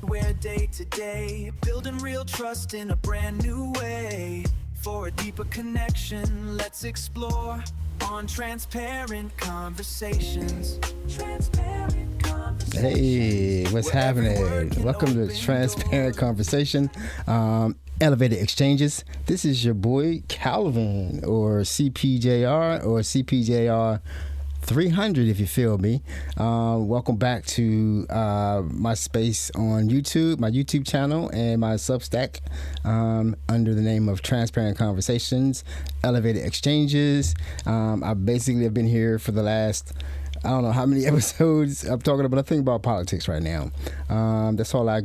We're day to day, building real trust in a brand new way. For a deeper connection, let's explore on Transparent Conversations. Transparent Conversations. Hey, what's happening? Welcome to Transparent Conversation, Elevated Exchanges. This is your boy Calvin, or CPJR, or CPJR 300 if you feel me. Welcome back to my space on YouTube, my YouTube channel, and my Substack under the name of Transparent Conversations, Elevated Exchanges. I basically have been here for the last, I don't know how many episodes I'm talking about. I think about politics right now. That's all I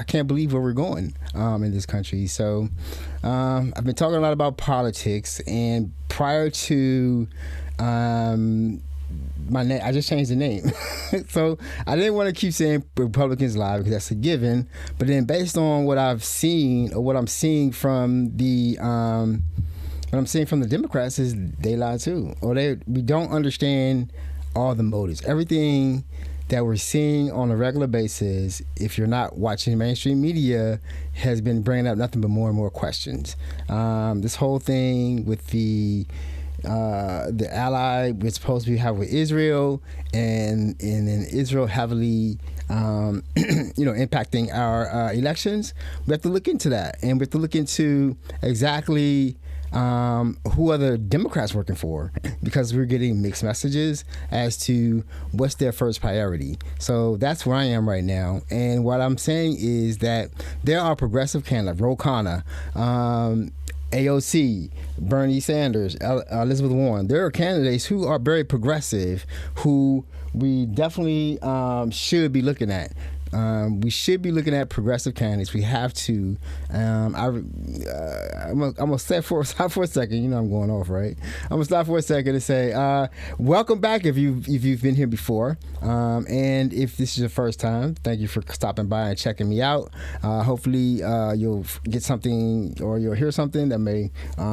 can't believe where we're going in this country. So I've been talking a lot about politics, and prior to my name, I just changed the name. So I didn't want to keep saying Republicans lie because that's a given. But then based on what I've seen, or what I'm seeing from the Democrats, is they lie too, or we don't understand all the motives. Everything that we're seeing on a regular basis, if you're not watching mainstream media, has been bringing up nothing but more and more questions. This whole thing with the ally we're supposed to have with Israel, and then Israel heavily impacting our elections. We have to look into that, and we have to look into exactly who are the Democrats working for, because we're getting mixed messages as to what's their first priority. So that's where I am right now. And what I'm saying is that there are progressive candidates, Ro Khanna, AOC, Bernie Sanders, Elizabeth Warren. There are candidates who are very progressive, who we definitely should be looking at. We should be looking at progressive candidates. We have to. I'm gonna stop for a second. You know I'm going off, right? I'm gonna stop for a second and say, welcome back if you've been here before, and if this is your first time, thank you for stopping by and checking me out. Hopefully, you'll get something, or you'll hear something that may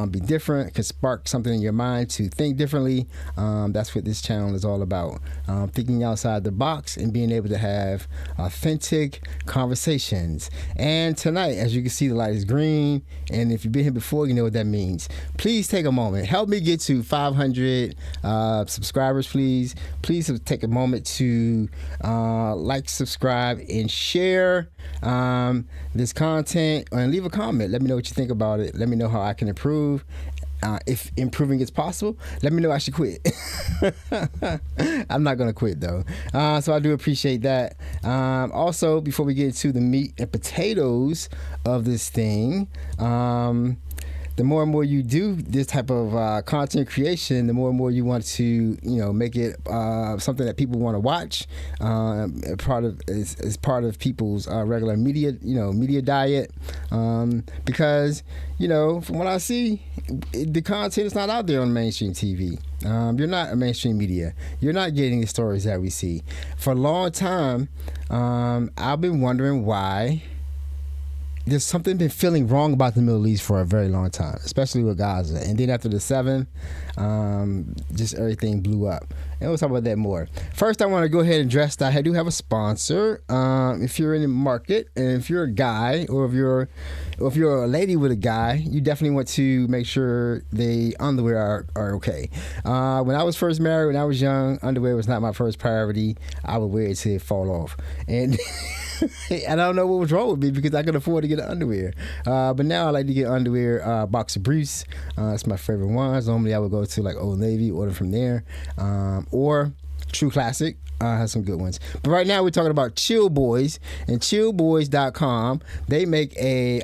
be different, could spark something in your mind to think differently. That's what this channel is all about: thinking outside the box and being able to have authentic conversations. And tonight, as you can see, the light is green, and if you've been here before, you know what that means. Please take a moment, help me get to 500 subscribers. Please take a moment to like, subscribe, and share this content, and leave a comment. Let me know what you think about it. Let me know how I can improve. If improving is possible, let me know I should quit. I'm not going to quit, though. So I do appreciate that. Also, before we get into the meat and potatoes of this thing, the more and more you do this type of content creation, the more and more you want to, make it something that people want to watch. As part of people's regular media, media diet. Because, from what I see, the content is not out there on mainstream TV. You're not a mainstream media. You're not getting the stories that we see. For a long time, I've been wondering why there's something been feeling wrong about the Middle East for a very long time, especially with Gaza. And then after the 7th, just everything blew up. And we'll talk about that more. First, I want to go ahead and address that I do have a sponsor. If you're in the market, and if you're a guy, or if you're a lady with a guy, you definitely want to make sure the underwear are okay. When I was first married, when I was young, underwear was not my first priority. I would wear it till it fall off. And I don't know what was wrong with me, because I could afford to get underwear. But now I like to get underwear, boxer briefs. That's my favorite ones. Normally I would go to like Old Navy, order from there. Or True Classic has some good ones. But right now we're talking about Chill Boys, and chillboys.com. They make a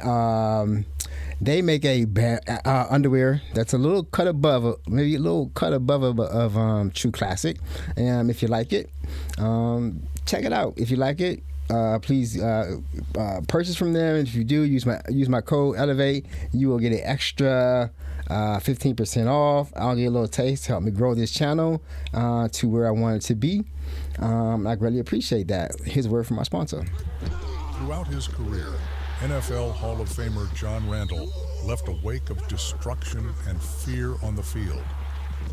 underwear that's a little cut above, maybe a little cut above of True Classic. And if you like it, check it out. If you like it, please purchase from them. And if you do, use my code ELEVATE. You will get an extra 15% off. I'll get a little taste to help me grow this channel to where I want it to be. I greatly appreciate that. Here's a word from my sponsor. Throughout his career, NFL Hall of Famer John Randall left a wake of destruction and fear on the field,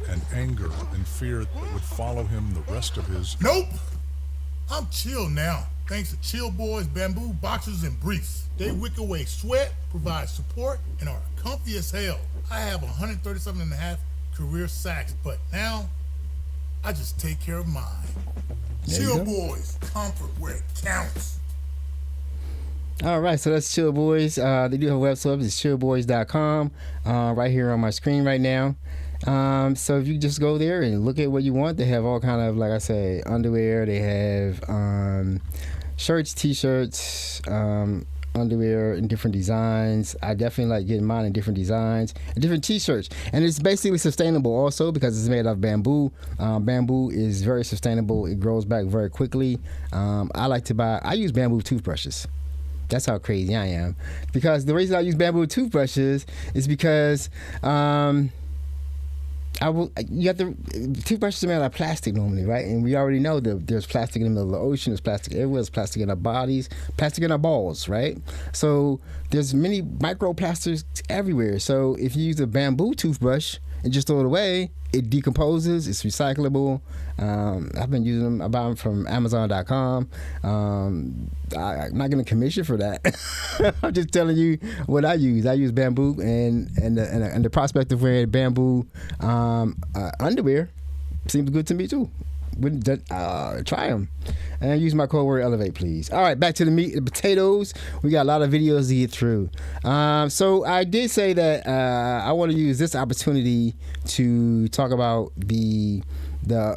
and anger and fear that would follow him the rest of his I'm chill now, thanks to Chill Boys bamboo boxers and briefs. They wick away sweat, provide support, and are comfy as hell. I have 137 and a half career sacks, but now I just take care of mine. Chill Boys, comfort where it counts. All right, so that's Chill Boys. They do have a website. It's chillboys.com, right here on my screen right now. So if you just go there and look at what you want, they have all kind of, like I say, underwear. They have shirts, t-shirts, underwear in different designs. I definitely like getting mine in different designs, different t-shirts, and it's basically sustainable also because it's made of bamboo. Bamboo is very sustainable. It grows back very quickly. I use bamboo toothbrushes. That's how crazy I am, because the reason I use bamboo toothbrushes is because toothbrushes are made out of plastic normally, right? And we already know that there's plastic in the middle of the ocean, there's plastic everywhere, there's plastic in our bodies, plastic in our balls, right? So there's many microplastics everywhere. So if you use a bamboo toothbrush and just throw it away, it decomposes, it's recyclable. I've been using them. I buy them from Amazon.com. I'm not getting a commission for that. I'm just telling you what I use. I use bamboo, and the prospect of wearing bamboo underwear seems good to me too. Try them. And use my code word ELEVATE, please. All right, back to the meat and potatoes. We got a lot of videos to get through. So I did say that I want to use this opportunity to talk about I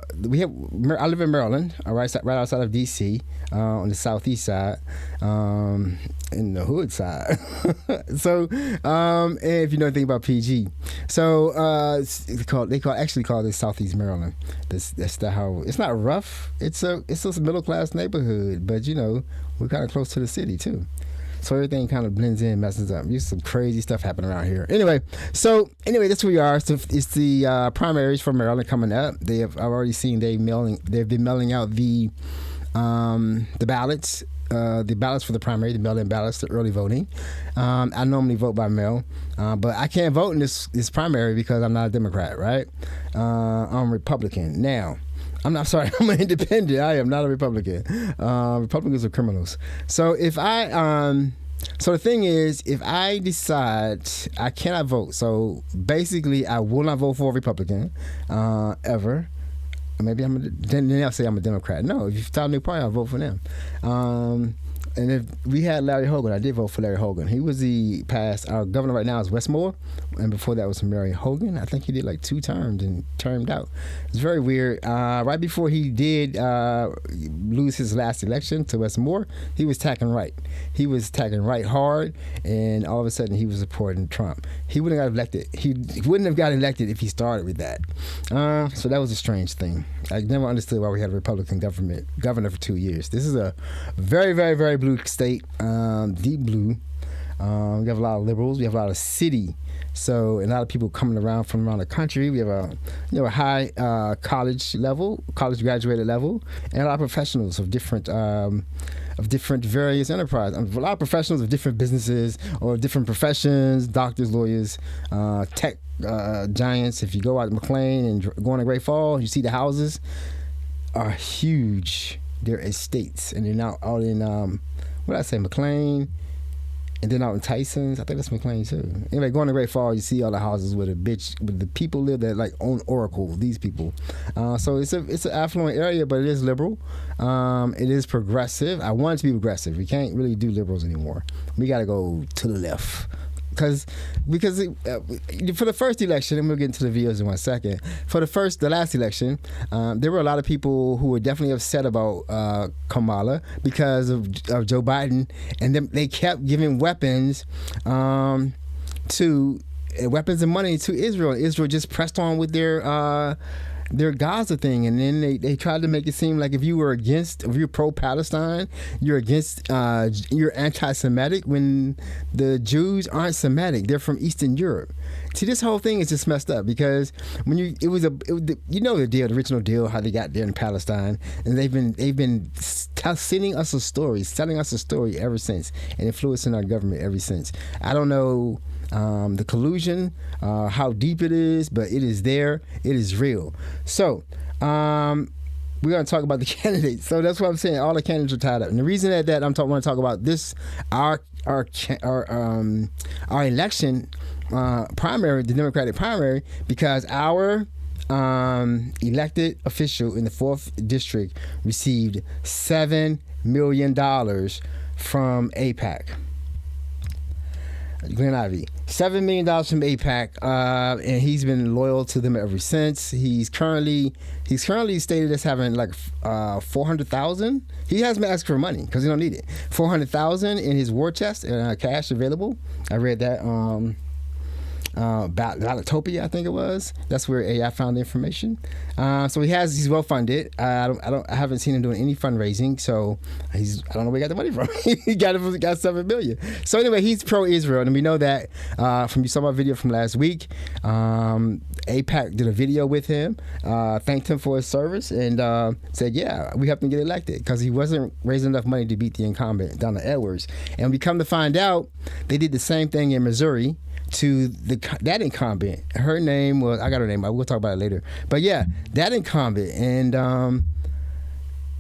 live in Maryland, right outside of DC, on the southeast side, in the hood side. So, and if you know anything about PG, so they call this Southeast Maryland. That's how it's not rough. It's a middle class neighborhood, but we're kind of close to the city too. So everything kind of blends in, messes up. There's some crazy stuff happening around here. Anyway, that's where we are. So it's the primaries for Maryland coming up. I've already seen they've been mailing out the ballots. The ballots for the primary, the mail-in ballots, the early voting. I normally vote by mail, but I can't vote in this primary because I'm not a Democrat, right? I'm Republican. Now, I'm not sorry, I'm an independent. I am not a Republican. Republicans are criminals. So the thing is, if I decide I cannot vote, so basically I will not vote for a Republican ever. Maybe then they'll say I'm a Democrat. No, if you start a new party, I'll vote for them. And if we had Larry Hogan, I did vote for Larry Hogan. He was our governor right now is Westmore, and before that was Mary Hogan. I think he did like 2 terms and termed out. It's very weird. Right before he did lose his last election to Westmore, he was tacking right. He was tacking right hard, and all of a sudden he was supporting Trump. He wouldn't have got elected. He wouldn't have got elected if he started with that. So that was a strange thing. I never understood why we had a Republican governor for 2 years. This is a very, very, very blue state, deep blue. We have a lot of liberals. We have a lot of city. So a lot of people coming around from around the country. We have a high college graduated level, and a lot of professionals of different various enterprises. A lot of professionals of different businesses or different professions, doctors, lawyers, tech giants. If you go out to McLean and go on to Great Falls, you see the houses are huge. They're estates, and they're now out in McLean, and then out in Tyson's. I think that's McLean too. Anyway, going to Great Falls, you see all the houses where the people live that like own Oracle. These people. So it's an affluent area, but it is liberal. It is progressive. I want it to be progressive. We can't really do liberals anymore. We got to go to the left. Because for the first election, and we'll get into the videos in 1 second. For the last election, there were a lot of people who were definitely upset about Kamala because of Joe Biden, and they kept giving weapons and money to Israel. Israel just pressed on with their Gaza thing, and then they tried to make it seem like if you're pro-Palestine, you're anti-Semitic, when the Jews aren't Semitic, they're from Eastern Europe. See, this whole thing is just messed up because the original deal, how they got there in Palestine, and they've been telling us a story ever since, and influencing our government ever since. I don't know the collusion, how deep it is, but it is there. It is real. So, we're going to talk about the candidates. So that's what I'm saying. All the candidates are tied up. And the reason that I want to talk about this, our election primary, the Democratic primary, because our elected official in the 4th district received $7 million from AIPAC. Glen Ivey, $7 million from AIPAC, and he's been loyal to them ever since. He's currently stated as having like $400,000. He hasn't been asking for money because he don't need it. $400,000 in his war chest, cash available. I read that. Advocacy, I think it was. That's where AI found the information. So he's well funded. I haven't seen him doing any fundraising. So I don't know where he got the money from. he got $7 million. So anyway, he's pro-Israel, and we know that from you saw my video from last week. AIPAC did a video with him, thanked him for his service, and said, "Yeah, we helped him get elected because he wasn't raising enough money to beat the incumbent, Donna Edwards." And we come to find out they did the same thing in Missouri to that incumbent. Her name was, I got her name, we'll talk about it later. But yeah, that incumbent, and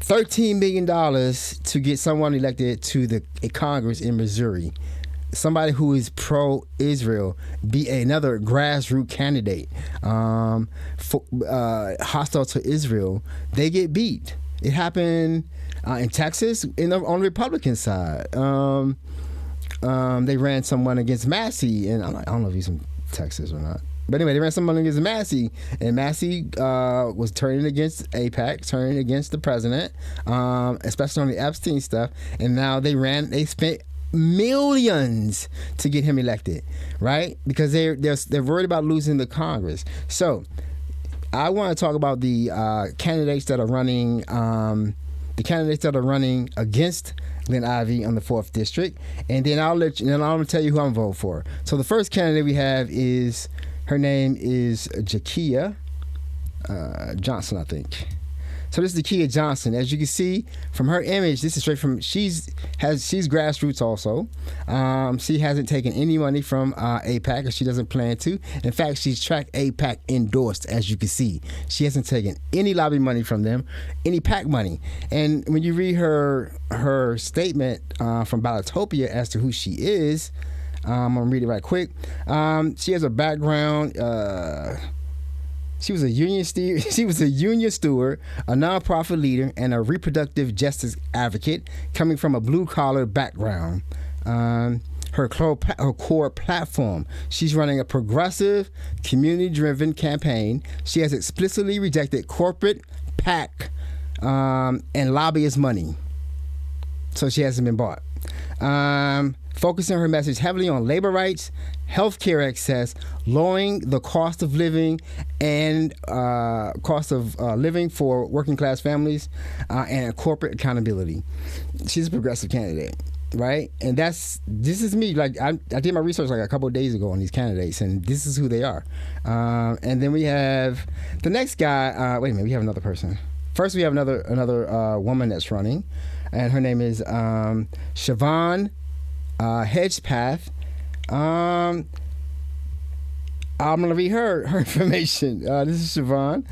$13 million to get someone elected to the Congress in Missouri. Somebody who is pro-Israel, be another grassroots candidate, hostile to Israel, they get beat. It happened in Texas on the Republican side. They ran someone against Massey, and I don't know if he's from Texas or not. But anyway, they ran someone against Massey, and Massey was turning against AIPAC, turning against the president, especially on the Epstein stuff. And now they spent millions to get him elected, right? Because they're worried about losing the Congress. So I want to talk about the candidates that are running, against Glen Ivey on the 4th district, and then I'm gonna tell you who I'm voting for. So the first candidate we have her name is Jakeya Johnson, I think. So this is Jakeya Johnson. As you can see from her image, this is straight from, she's grassroots also. She hasn't taken any money from AIPAC, and she doesn't plan to. In fact, she's tracked AIPAC endorsed, as you can see. She hasn't taken any lobby money from them, any PAC money. And when you read her statement from Ballotopia as to who she is, I'm gonna read it right quick. She has a background. She was a union steward, a nonprofit leader, and a reproductive justice advocate coming from a blue-collar background. Her core platform, she's running a progressive, community-driven campaign. She has explicitly rejected corporate PAC and lobbyist money. So she hasn't been bought. Focusing her message heavily on labor rights, healthcare access, lowering the cost of living and living for working class families, and corporate accountability. She's a progressive candidate, right? And this is me. Like I did my research like a couple of days ago on these candidates, and this is who they are. And then we have the next guy. Wait a minute, we have another person. First, we have another woman that's running, and her name is Shavonne Hedgepeth. I'm going to read her information. This is Shavonne.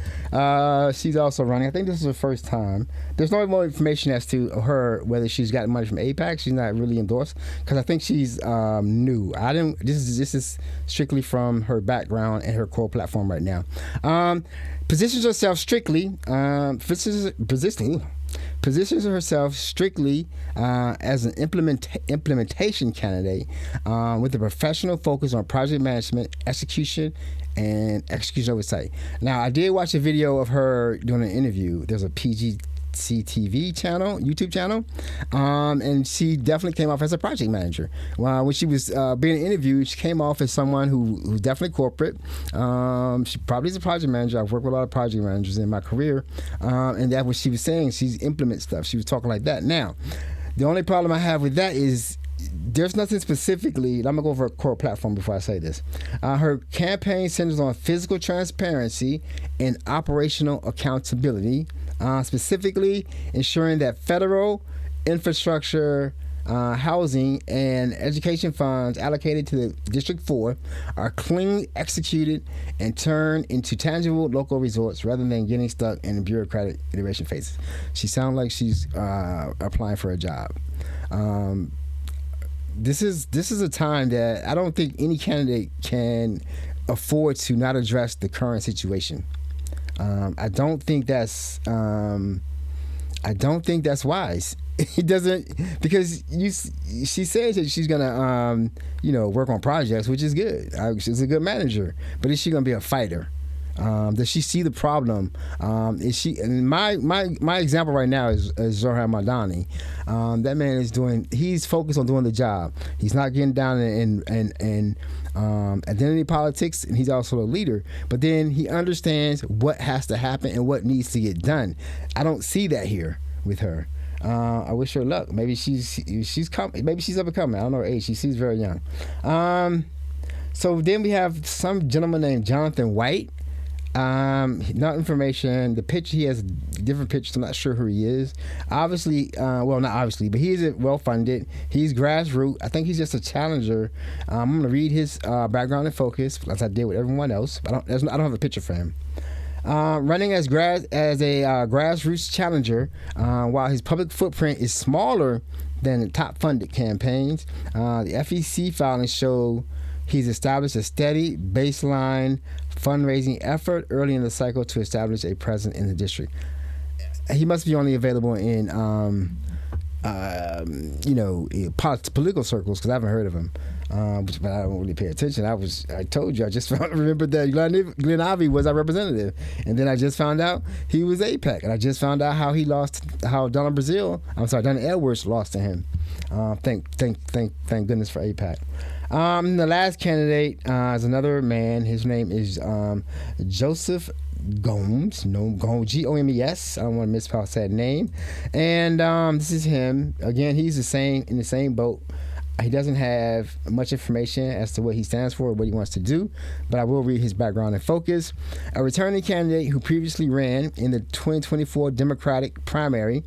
She's also running. I think this is her first time. There's no more information as to her, whether she's gotten money from AIPAC. She's not really endorsed because I think she's new. This is strictly from her background and her core platform right now. Positions herself strictly as an implementation candidate with a professional focus on project management, execution oversight. Now, I did watch a video of her doing an interview. There's a PGCTV channel, YouTube channel, and she definitely came off as a project manager. When she was being interviewed, she came off as someone who's definitely corporate. She probably is a project manager. I've worked with a lot of project managers in my career, and that's what she was saying. She's implement stuff. She was talking like that. Now, the only problem I have with that is there's nothing specifically. I'm gonna go over her core platform before I say this. Her campaign centers on physical transparency and operational accountability, specifically ensuring that federal infrastructure housing, and education funds allocated to the District 4 are cleanly executed and turned into tangible local resorts rather than getting stuck in bureaucratic iteration phases. She sounds like she's applying for a job. This is a time that I don't think any candidate can afford to not address the current situation. I don't think that's wise. It doesn't, because she says that she's gonna work on projects, which is good. She's a good manager, but is she gonna be a fighter? Does she see the problem? Is she? And my example right now is Zohar Madani. That man he's focused on doing the job. He's not getting down in identity politics, and he's also a leader. But then he understands what has to happen and what needs to get done. I don't see that here with her. I wish her luck. Maybe she's maybe she's up and coming. I don't know her age. She seems very young. So then we have some gentleman named Jonathan White. Not information. The picture, he has different pictures. I'm not sure who he is. Obviously, well, not obviously, but he's well funded. He's grassroots. I think he's just a challenger. I'm going to read his background and focus, as I did with everyone else. But I don't have a picture for him. Running as a grassroots challenger, while his public footprint is smaller than the top funded campaigns, the FEC filings show he's established a steady baseline fundraising effort early in the cycle to establish a presence in the district. He must be only available in political circles, because I haven't heard of him. But I don't really pay attention. I told you, I just remembered that Glen Ivey was our representative, and then I just found out he was AIPAC, and I just found out how Donna Edwards lost to him. Thank goodness for AIPAC. The last candidate is another man. His name is Joseph Gomes, Gomes. I don't want to mispronounce that name. And this is him. Again, he's in the same boat. He doesn't have much information as to what he stands for or what he wants to do, but I will read his background and focus. A returning candidate who previously ran in the 2024 Democratic primary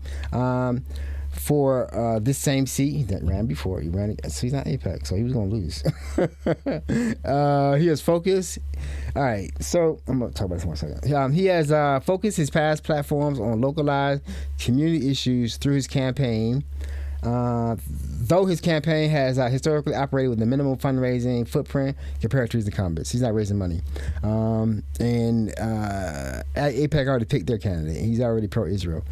for this same seat that ran before. He ran, so he's not AIPAC, so he was going to lose. He has focus. All right, so I'm going to talk about this one second. He has focused his past platforms on localized community issues through his campaign. Though his campaign has historically operated with a minimal fundraising footprint compared to his incumbents. He's not raising money. And AIPAC already picked their candidate. He's already pro-Israel.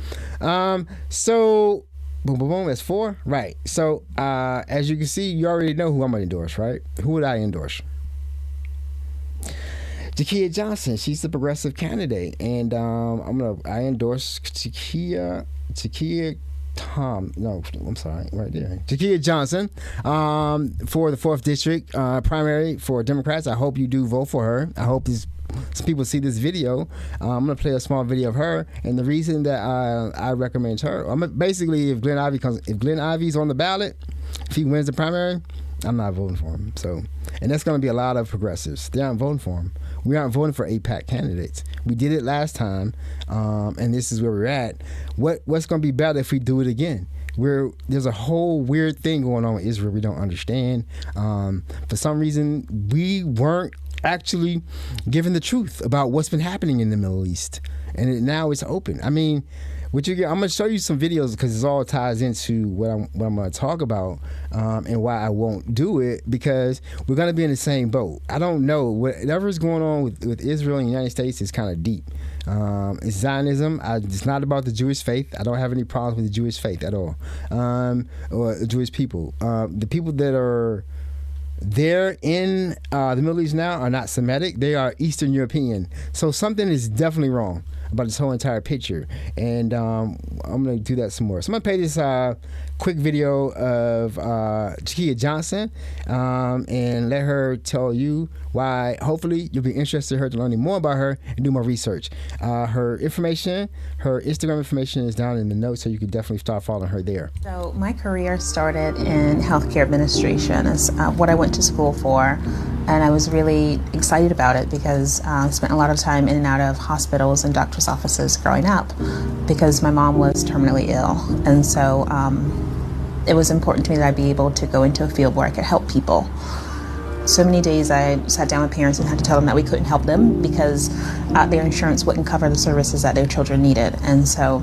So, boom, boom, boom, that's 4. Right. So, as you can see, you already know who I'm going to endorse, right? Who would I endorse? Jakeya Johnson. She's the progressive candidate. And I endorse Jakeya Johnson for the 4th District primary for Democrats. I hope you do vote for her. I hope some people see this video. I'm going to play a small video of her, and the reason that I recommend her, basically, if Glen Ivey's on the ballot, if he wins the primary, I'm not voting for him. So, and that's going to be a lot of progressives. They aren't voting for him. We aren't voting for AIPAC candidates. We did it last time, and this is where we're at. What's going to be better if we do it again? There's a whole weird thing going on with Israel we don't understand. For some reason, we weren't actually given the truth about what's been happening in the Middle East, and now it's open. I mean, I'm going to show you some videos because it all ties into what I'm going to talk about, and why I won't do it, because we're going to be in the same boat. I don't know. Whatever's going on with Israel and the United States is kind of deep. It's Zionism. It's not about the Jewish faith. I don't have any problems with the Jewish faith at all, or the Jewish people. The people that are there in the Middle East now are not Semitic. They are Eastern European. So something is definitely wrong about this whole entire picture, and I'm going to do that some more. So I'm going to play this quick video of Jakeya Johnson, and let her tell you why. Hopefully you'll be interested in her, to learning more about her and do more research. Her information, her Instagram information is down in the notes, so you can definitely start following her there. So my career started in healthcare administration. Is what I went to school for. And I was really excited about it because I spent a lot of time in and out of hospitals and doctor's offices growing up because my mom was terminally ill. And so it was important to me that I be able to go into a field where I could help people. So many days I sat down with parents and had to tell them that we couldn't help them because their insurance wouldn't cover the services that their children needed. And so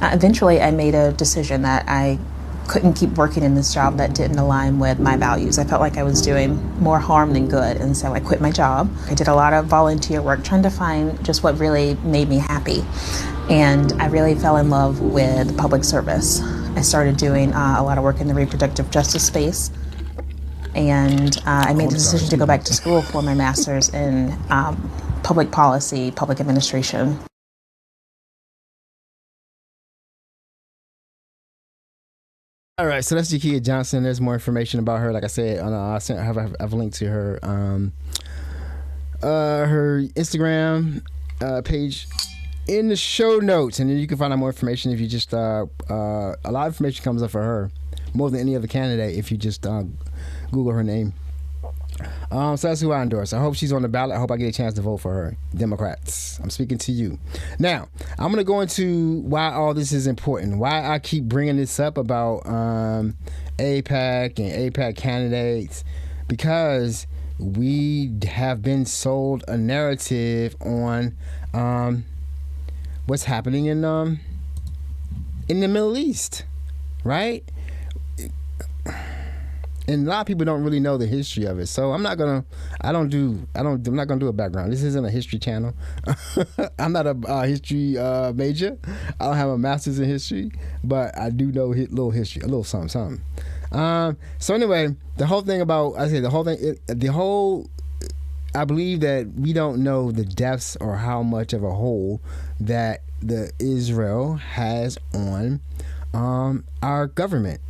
eventually I made a decision that I couldn't keep working in this job that didn't align with my values. I felt like I was doing more harm than good, and so I quit my job. I did a lot of volunteer work trying to find just what really made me happy, and I really fell in love with public service. I started doing a lot of work in the reproductive justice space, and I made the decision to go back to school for my master's in public policy, public administration. All right, so that's Jakeya Johnson. There's more information about her. Like I said, I have a link to her her Instagram page in the show notes, and then you can find out more information if you just a lot of information comes up for her, more than any other candidate if you just Google her name. So that's who I endorse. I hope she's on the ballot. I hope I get a chance to vote for her. Democrats, I'm speaking to you. Now, I'm going to go into why all this is important, why I keep bringing this up about AIPAC and AIPAC candidates, because we have been sold a narrative on what's happening in the Middle East, right? And a lot of people don't really know the history of it, so I'm not gonna do a background. This isn't a history channel. I'm not a history major. I don't have a master's in history, but I do know a little history, a little something. So anyway, I believe that we don't know the depths or how much of a hold that the Israel has on our government.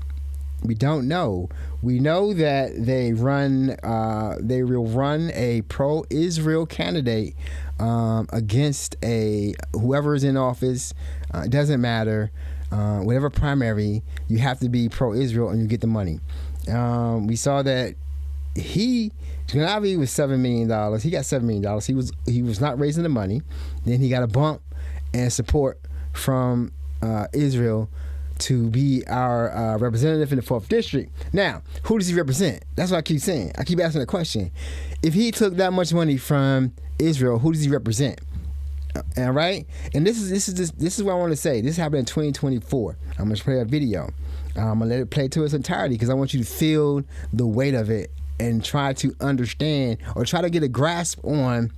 We don't know. We know that they will run a pro-Israel candidate against whoever is in office. It doesn't matter. Whatever primary, you have to be pro-Israel and you get the money. We saw that Ivey was $7 million. He got $7 million. He was not raising the money. Then he got a bump and support from Israel to be our representative in the 4th District. Now, who does he represent? That's what I keep saying. I keep asking the question. If he took that much money from Israel, who does he represent? All right? And this is what I want to say. This happened in 2024. I'm going to play a video. I'm going to let it play to its entirety because I want you to feel the weight of it and try to understand or try to get a grasp on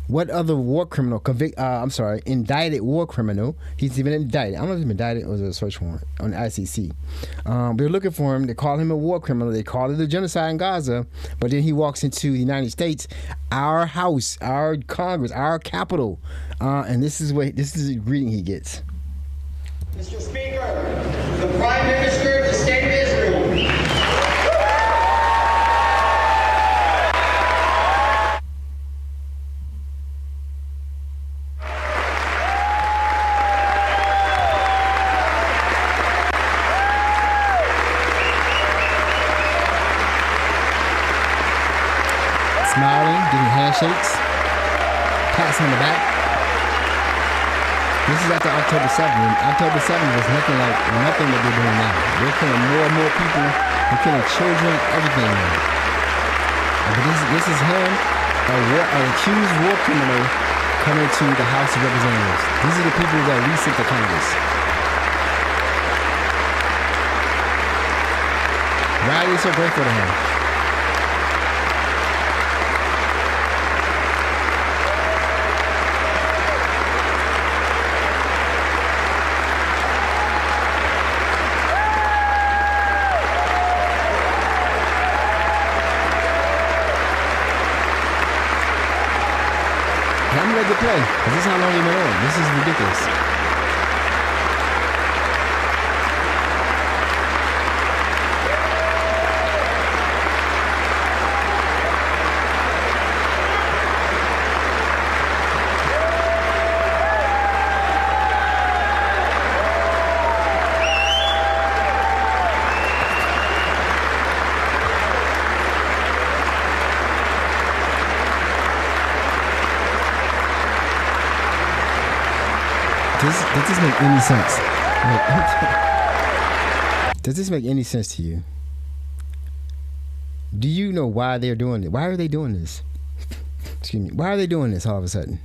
what other indicted war criminal, he's even indicted. I don't know if he's been indicted or was it a search warrant on the ICC. They're looking for him. They call him a war criminal. They call it a genocide in Gaza. But then he walks into the United States, our house, our Congress, our Capitol. And this is the greeting he gets. Mr. Speaker, the Prime Minister of the State of Israel. Smiling, giving handshakes, pats on the back. This is after October 7th. October 7th was nothing that they're doing now. They're killing more and more people. They're killing children, everything now. But this is him, an accused war criminal, coming to the House of Representatives. These are the people that we sent to Congress. Why are they so grateful to him? I'm ready to play. This is how long you've been on. This is ridiculous. That doesn't make any sense. Does this make any sense to you? Do you know why they're doing it? Why are they doing this? Excuse me. Why are they doing this all of a sudden?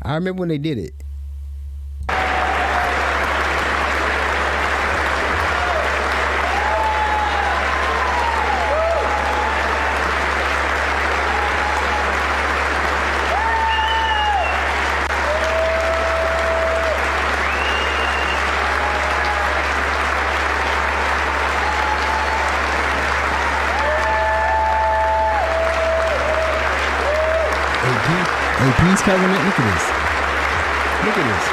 I remember when they did it. Peace covenant. Look at this. Look at this.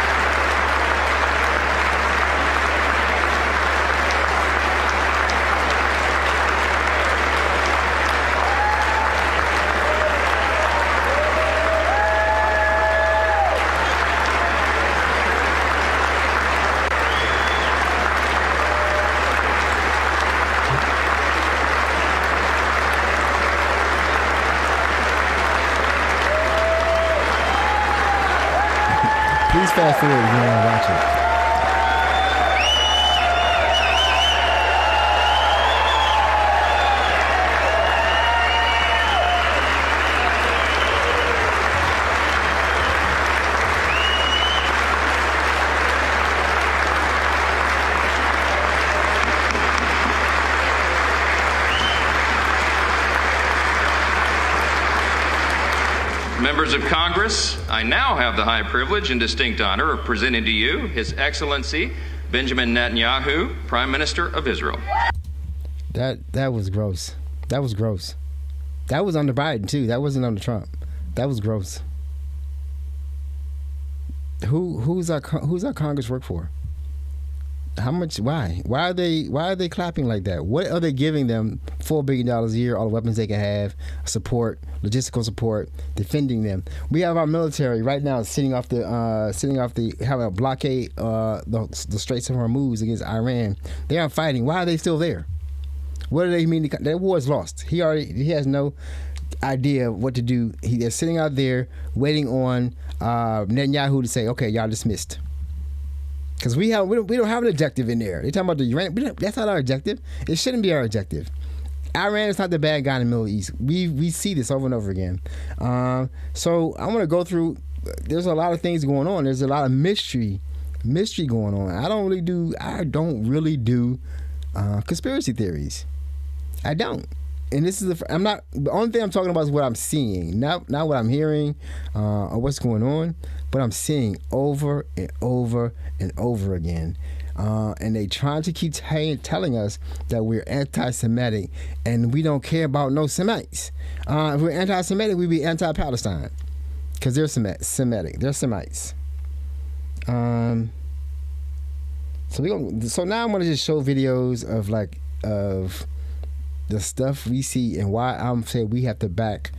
Please fast forward if you want to watch it. Members of Congress, I now have the high privilege and distinct honor of presenting to you His Excellency Benjamin Netanyahu, Prime Minister of Israel. That was gross. That was gross. That was under Biden too. That wasn't under Trump. That was gross. Who's our Congress work for? How much? Why? Why are they clapping like that? What are they giving them? $4 billion a year, all the weapons they can have, support, logistical support, defending them. We have our military right now sitting off the having a blockade the Straits of Hormuz against Iran. They aren't fighting. Why are they still there? What do they mean? That war is lost. He has no idea what to do. They're sitting out there waiting on Netanyahu to say, okay, y'all dismissed. Because we don't have an objective in there. They're talking about the Iran. That's not our objective. It shouldn't be our objective. Iran is not the bad guy in the Middle East. We see this over and over again. So I want to go through. There's a lot of things going on. There's a lot of mystery going on. I don't really do conspiracy theories. I don't. And this is the only thing I'm talking about is what I'm seeing, not what I'm hearing or what's going on, but I'm seeing over and over and over again. And they trying to keep telling us that we're anti-Semitic and we don't care about no Semites. If we're anti-Semitic, we'd be anti-Palestine because they're Semitic. They're Semites. So now I'm gonna just show videos of the stuff we see and why I'm saying we have to back.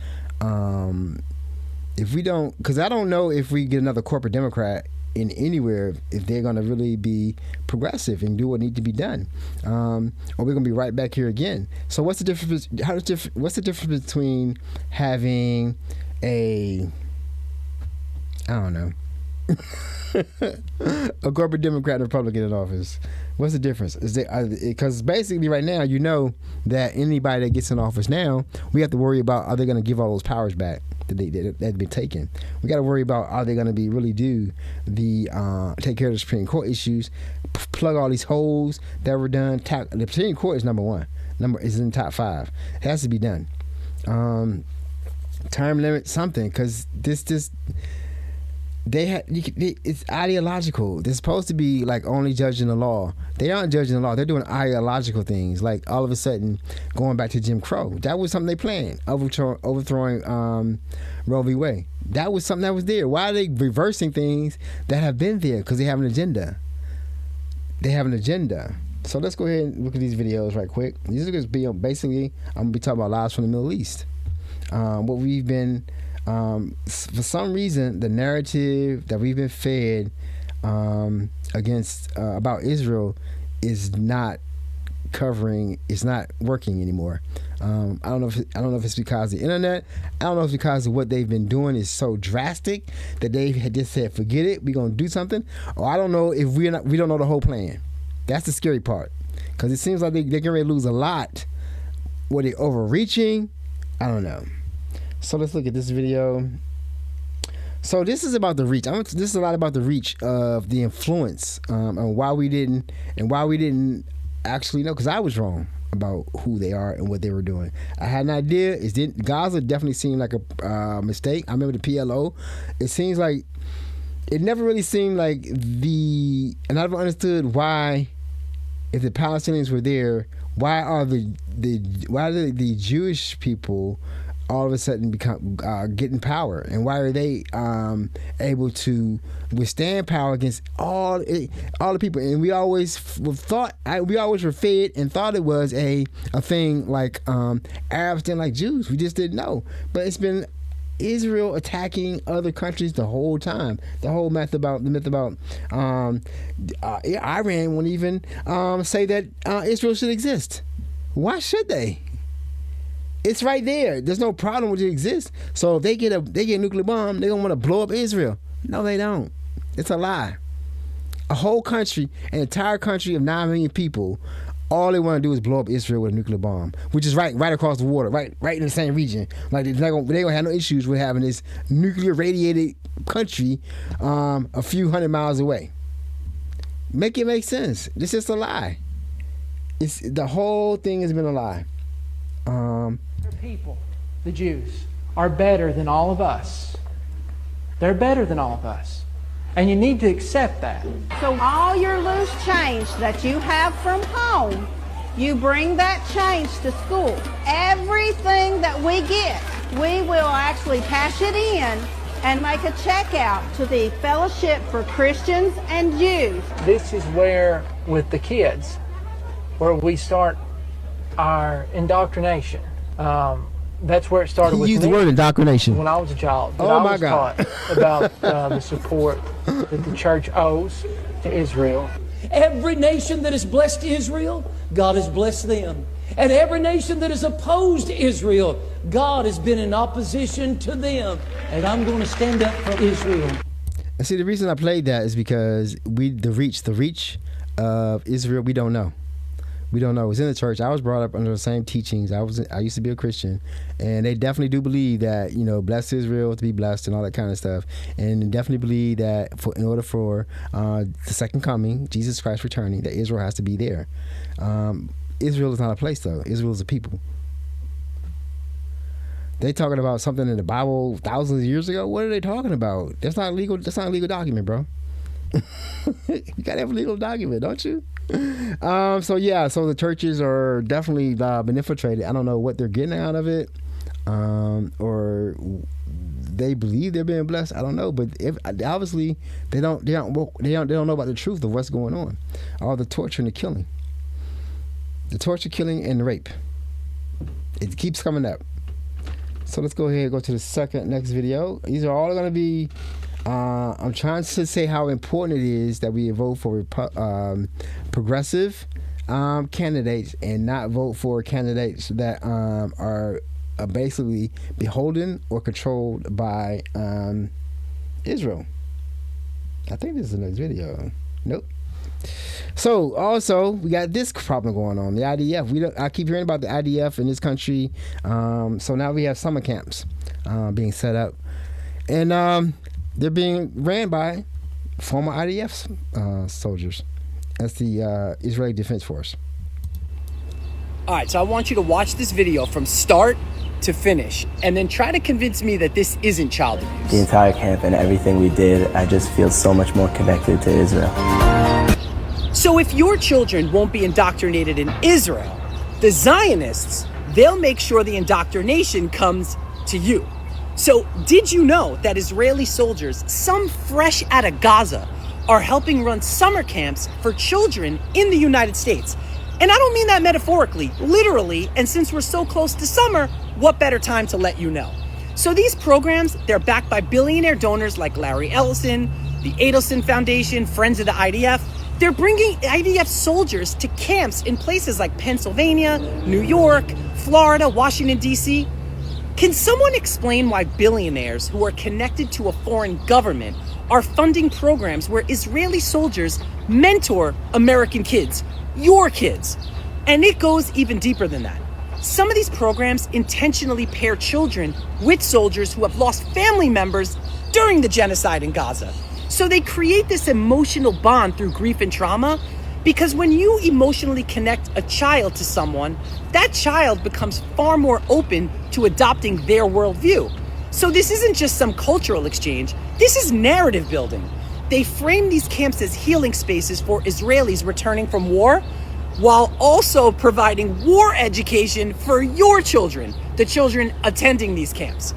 If we don't, because I don't know if we get another corporate Democrat in anywhere, if they're going to really be progressive and do what needs to be done, or we're going to be right back here again. So what's the difference? What's the difference between having a corporate Democrat and Republican in office? What's the difference? Because basically right now, you know that anybody that gets in office now, we have to worry about, are they going to give all those powers back that have been taken? We got to worry about, are they going to take care of the Supreme Court issues, plug all these holes that were done. The Supreme Court is number one. Is in top 5. It has to be done. Term limit, something, because it's ideological. They're supposed to be like only judging the law. They aren't judging the law. They're doing ideological things, like all of a sudden going back to Jim Crow. That was something they planned, overthrowing Roe v. Wade. That was something that was there. Why are they reversing things that have been there? Because they have an agenda. So let's go ahead and look at these videos right quick. These are going to be basically, I'm going to be talking about lives from the Middle East. What we've been... for some reason, the narrative that we've been fed about Israel is not working anymore. I don't know if it's because of the internet. I don't know if it's because of what they've been doing is so drastic that they had just said, forget it, we're gonna do something. Or I don't know if we don't know the whole plan. That's the scary part. Because it seems like they're getting ready to lose a lot. Were they overreaching? I don't know. So let's look at this video. So this is about the reach. This is a lot about the reach of the influence, and why we didn't actually know. Because I was wrong about who they are and what they were doing. I had an idea. Gaza definitely seemed like a mistake. I remember the PLO. It seems like it never really seemed like and I never understood why, if the Palestinians were there, why are the Jewish people all of a sudden become getting power, and why are they able to withstand power against all the people? And we always were fed and thought it was a thing like Arabs didn't like Jews. We just didn't know. But it's been Israel attacking other countries the whole time. The whole myth about Iran won't even say that Israel should exist. Why should they? It's right there. There's no problem with it exist. So if they get a nuclear bomb, they're gonna want to blow up Israel. No, they don't. It's a lie. A whole country, an entire country of 9 million people, all they want to do is blow up Israel with a nuclear bomb, which is right across the water, right in the same region. Like they gonna have no issues with having this nuclear radiated country a few hundred miles away. Make it make sense. This is a lie. The whole thing has been a lie. People, the Jews, are better than all of us. They're better than all of us. And you need to accept that. So all your loose change that you have from home, you bring that change to school. Everything that we get, we will actually cash it in and make a check out to the Fellowship for Christians and Jews. This is where, with the kids, where we start our indoctrination. That's where it started with me. Use the word indoctrination. When I was a child, oh my God, taught about the support that the church owes to Israel. Every nation that has blessed Israel, God has blessed them. And every nation that has opposed Israel, God has been in opposition to them. And I'm going to stand up for Israel. And see, the reason I played that is because the reach of Israel, we don't know. We don't know. It was in the church. I was brought up under the same teachings. I used to be a Christian, and they definitely do believe that, bless Israel to be blessed and all that kind of stuff. And they definitely believe that in order for the second coming, Jesus Christ returning, that Israel has to be there. Israel is not a place, though. Israel is a people. They talking about something in the Bible thousands of years ago. What are they talking about? That's not legal. That's not a legal document, bro. You gotta have a legal document, don't you? So the churches are definitely been infiltrated. I don't know what they're getting out of it, or they believe they're being blessed. I don't know, but obviously they don't know about the truth of what's going on. All the torture and the killing, and the rape. It keeps coming up. So let's go ahead and go to the next video. These are all going to be. I'm trying to say how important it is that we vote for progressive candidates and not vote for candidates that are basically beholden or controlled by Israel. I think this is the next video. Nope. So also we got this problem going on, the IDF. I keep hearing about the IDF in this country. So now we have summer camps being set up, and they're being ran by former IDF soldiers. That's the Israeli Defense Force. All right, so I want you to watch this video from start to finish, and then try to convince me that this isn't child abuse. The entire camp and everything we did, I just feel so much more connected to Israel. So if your children won't be indoctrinated in Israel, the Zionists, they'll make sure the indoctrination comes to you. So did you know that Israeli soldiers, some fresh out of Gaza, are helping run summer camps for children in the United States? And I don't mean that metaphorically, literally, and since we're so close to summer, what better time to let you know? So these programs, they're backed by billionaire donors like Larry Ellison, the Adelson Foundation, Friends of the IDF. They're bringing IDF soldiers to camps in places like Pennsylvania, New York, Florida, Washington, D.C. Can someone explain why billionaires who are connected to a foreign government are funding programs where Israeli soldiers mentor American kids? your kids. And it goes even deeper than that. Some of these programs intentionally pair children with soldiers who have lost family members during the genocide in Gaza. So they create this emotional bond through grief and trauma, because when you emotionally connect a child to someone, that child becomes far more open to adopting their worldview. So this isn't just some cultural exchange, this is narrative building. They frame these camps as healing spaces for Israelis returning from war, while also providing war education for your children, the children attending these camps.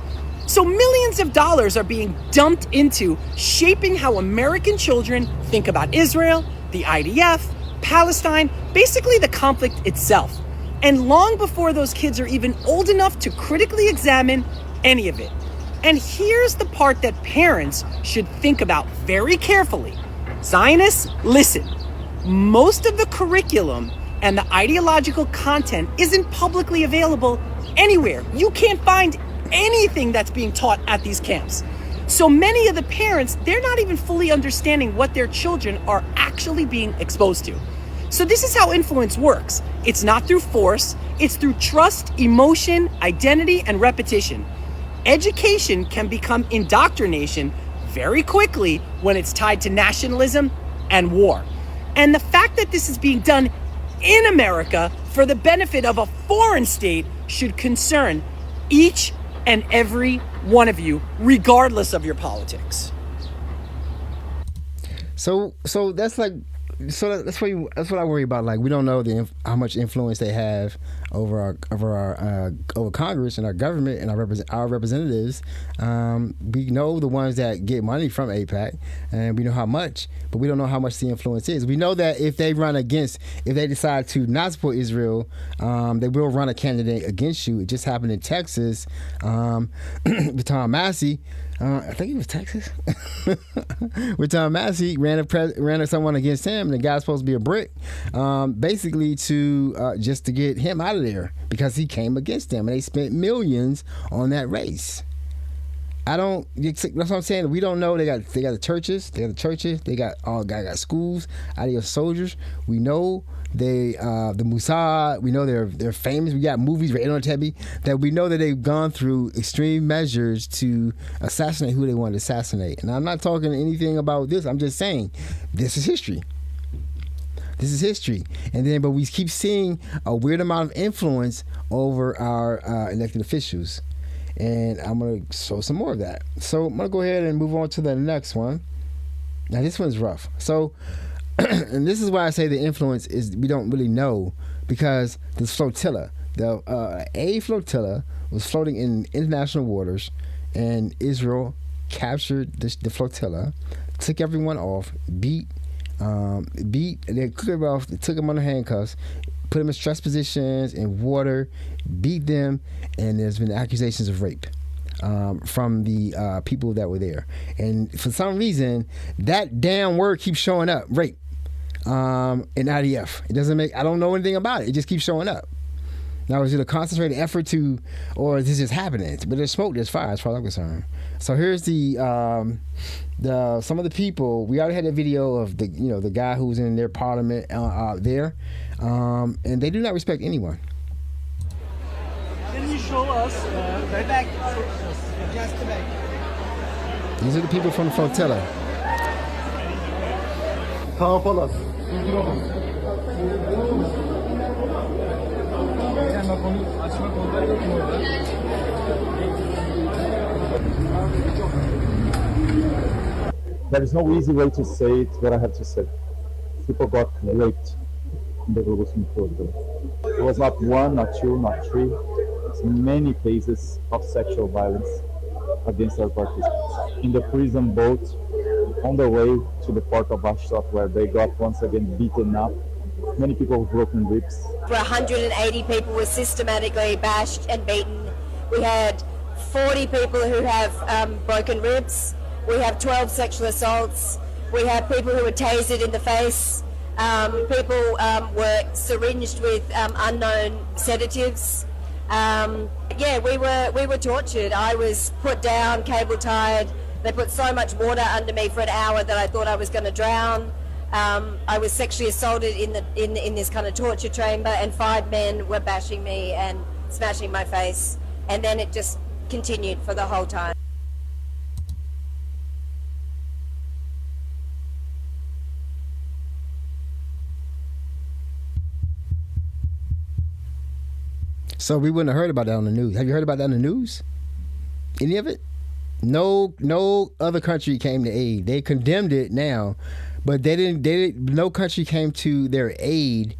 So millions of dollars are being dumped into shaping how American children think about Israel, the IDF, Palestine, basically the conflict itself. And long before those kids are even old enough to critically examine any of it. And here's the part that parents should think about very carefully. Zionists, listen. Most of the curriculum and the ideological content isn't publicly available anywhere. You can't find anything that's being taught at these camps. So many of the parents, they're not even fully understanding what their children are actually being exposed to. So this is how influence works. It's not through force, it's through trust, emotion, identity, and repetition. Education can become indoctrination very quickly when it's tied to nationalism and war. And the fact that this is being done in America for the benefit of a foreign state should concern each and every one of you, regardless of your politics. So that's like, that's what I worry about. Like, we don't know how much influence they have over Congress and our government and our representatives. We know the ones that get money from AIPAC, and we know how much, but we don't know how much the influence is. We know that if they decide to not support Israel, they will run a candidate against you. It just happened in Texas with Tom Massey. I think it was Texas. With Tom Massey ran someone against him, and the guy's supposed to be a brick, basically to just to get him out of there because he came against them, and they spent millions on that race. That's what I'm saying. We don't know. They got the churches. They got schools out of your soldiers. We know the Mossad. We know they're famous. We got movies right on TV that we know that they've gone through extreme measures to assassinate who they want to assassinate. And I'm not talking anything about this. I'm just saying this is history. This is history. But we keep seeing a weird amount of influence over our elected officials. And I'm going to show some more of that. So I'm going to go ahead and move on to the next one. Now, this one's rough. So, and this is why I say the influence is we don't really know, because this flotilla, a flotilla was floating in international waters, and Israel captured the flotilla, took everyone off, beat, they took them off, took them under handcuffs, put them in stress positions in water, beat them, and there's been accusations of rape from the people that were there. And for some reason, that damn word keeps showing up, rape, in IDF. It doesn't make, I don't know anything about it. It just keeps showing up. Now, is it a concentrated effort or is this just happening? But there's smoke, there's fire, as far as I'm concerned. So here's some of the people. We already had a video of the guy who's in their parliament there, and they do not respect anyone. Can you show us the back? Just the back. These are the people from the flotilla. There is no easy way to say it, what I have to say. People got raped in the Revolution Flotilla. It was not one, not two, not three. It's many cases of sexual violence against our participants. In the prison boat, on their way to the port of Ashdod, where they got once again beaten up. Many people with broken ribs. 180 people were systematically bashed and beaten. We had 40 people who have broken ribs. We have 12 sexual assaults. We have people who were tasered in the face. People were syringed with unknown sedatives. We were tortured. I was put down, cable tied. They put so much water under me for an hour that I thought I was going to drown. I was sexually assaulted in this kind of torture chamber, and 5 men were bashing me and smashing my face, and then it just continued for the whole time. So we wouldn't have heard about that on the news. Have you heard about that on the news? Any of it? No other country came to aid. They condemned it now, but they didn't. No country came to their aid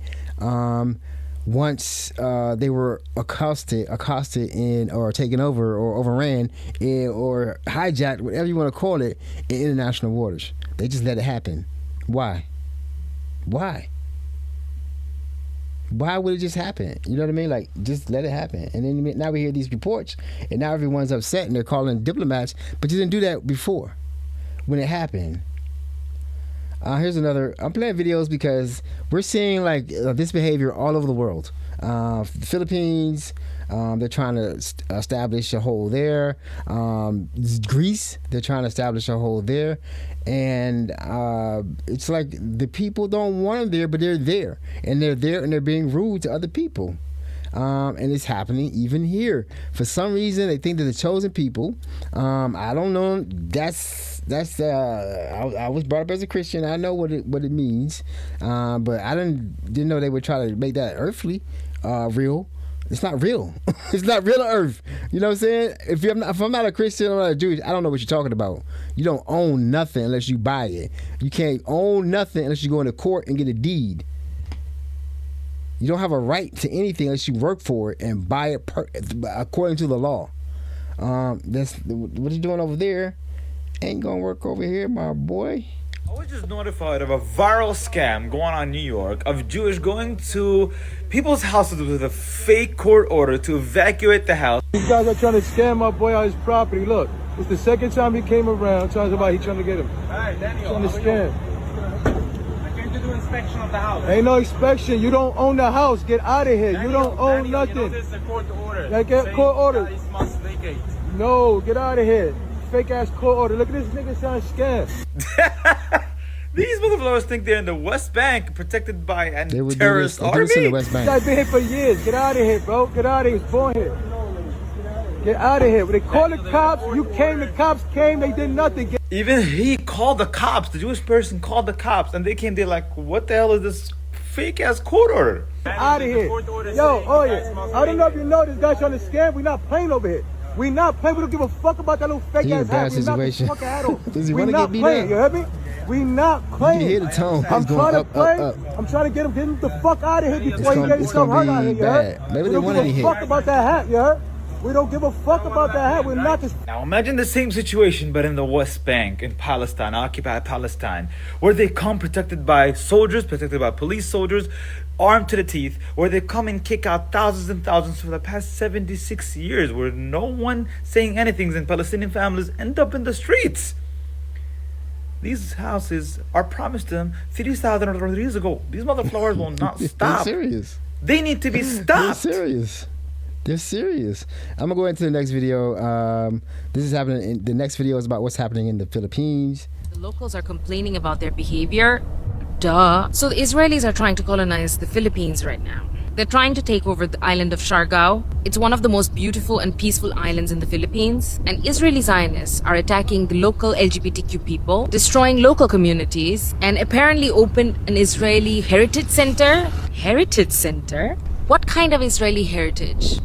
once they were accosted in, or taken over, or overran, or hijacked, whatever you want to call it, in international waters. They just let it happen. Why? Why would it just happen? You know what I mean? Like, just let it happen. And then now we hear these reports, and now everyone's upset, and they're calling diplomats, but you didn't do that before when it happened. Here's another. I'm playing videos because we're seeing like this behavior all over the world. The Philippines, they're trying to establish a hold there. Greece, they're trying to establish a hold there. And it's like the people don't want them there, but they're there. And they're there, and they're being rude to other people. And it's happening even here. For some reason, they think they're the chosen people. I don't know. I was brought up as a Christian. I know what it means. But I didn't know they would try to make that earthly real. It's not real. It's not real on earth. You know what I'm saying? If I'm not a Christian, I'm not a Jewish, I don't know what you're talking about. You don't own nothing unless you buy it. You can't own nothing unless you go into court and get a deed. You don't have a right to anything unless you work for it and buy it according to the law. That's what you're doing over there. Ain't gonna work over here, my boy. I was just notified of a viral scam going on in New York of Jewish going to people's houses with a fake court order to evacuate the house. These guys are trying to scam my boy on his property. Look, it's the second time he came around talking about he trying to get him. Hey, Daniel, trying to scam. I came to do inspection of the house. Ain't no inspection. You don't own the house. Get out of here. You don't own nothing. You know this is a court order. Like a court order. Must vacate. No, get out of here. Fake ass court order. Look at this nigga trying to scam. These motherfuckers think they're in the West Bank, protected by a terrorist army. army. This guy's been here for years. Get out of here, bro. Get out of here. He was born here. Get out of here. When they called the cops, you came. The cops came. They did nothing. Even he called the cops. The Jewish person called the cops, and they came. They're like, "What the hell is this fake ass court order?" Get out of here. Yo, oh yeah. I don't know if you know this guy trying to scam. We're not playing over here. We not playing. We don't give a fuck about that little fake ass hat. We're not the fuck at all. We not playing. You heard me? We not playing. You hear the tone. I'm trying to play. I'm trying to get him the fuck out of here before he gets himself hurt out here. You heard? Maybe we don't give a fuck about that hat. You heard? We don't give a fuck about that hat. We're not this. Now imagine the same situation, but in the West Bank, in Palestine, occupied Palestine, where they come protected by soldiers, protected by police soldiers, armed to the teeth, where they come and kick out thousands and thousands for the past 76 years, where no one saying anything, and Palestinian families end up in the streets. These houses are promised them 3,000 years ago. These motherfuckers will not stop. They're serious. They need to be stopped. They're serious. I'm gonna go into the next video. This is happening. The next video is about what's happening in the Philippines. The locals are complaining about their behavior. Duh. So the Israelis are trying to colonize the Philippines right now. They're trying to take over the island of Siargao. It's one of the most beautiful and peaceful islands in the Philippines. And Israeli Zionists are attacking the local LGBTQ people, destroying local communities, and apparently opened an Israeli heritage center. Heritage center? What kind of Israeli heritage?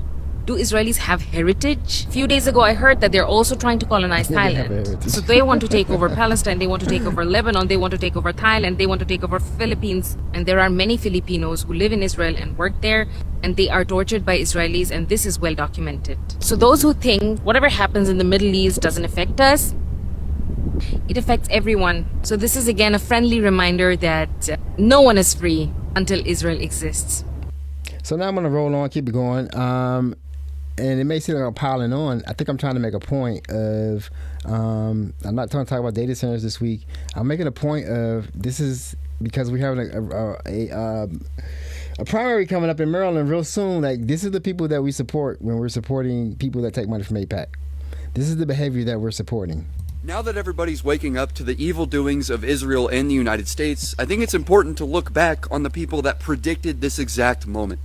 Do Israelis have heritage? A few days ago, I heard that they're also trying to colonize Thailand. So they want to take over Palestine, they want to take over Lebanon, they want to take over Thailand, they want to take over Philippines. And there are many Filipinos who live in Israel and work there, and they are tortured by Israelis, and this is well documented. So those who think whatever happens in the Middle East doesn't affect us, it affects everyone. So this is again a friendly reminder that no one is free until Israel exists. So now I'm going to roll on, keep it going. And it may seem like I'm piling on. I think I'm trying to make a point of, I'm not trying to talk about data centers this week. I'm making a point of, this is because we're having a primary coming up in Maryland real soon. Like, this is the people that we support when we're supporting people that take money from AIPAC. This is the behavior that we're supporting. Now that everybody's waking up to the evil doings of Israel and the United States, I think it's important to look back on the people that predicted this exact moment.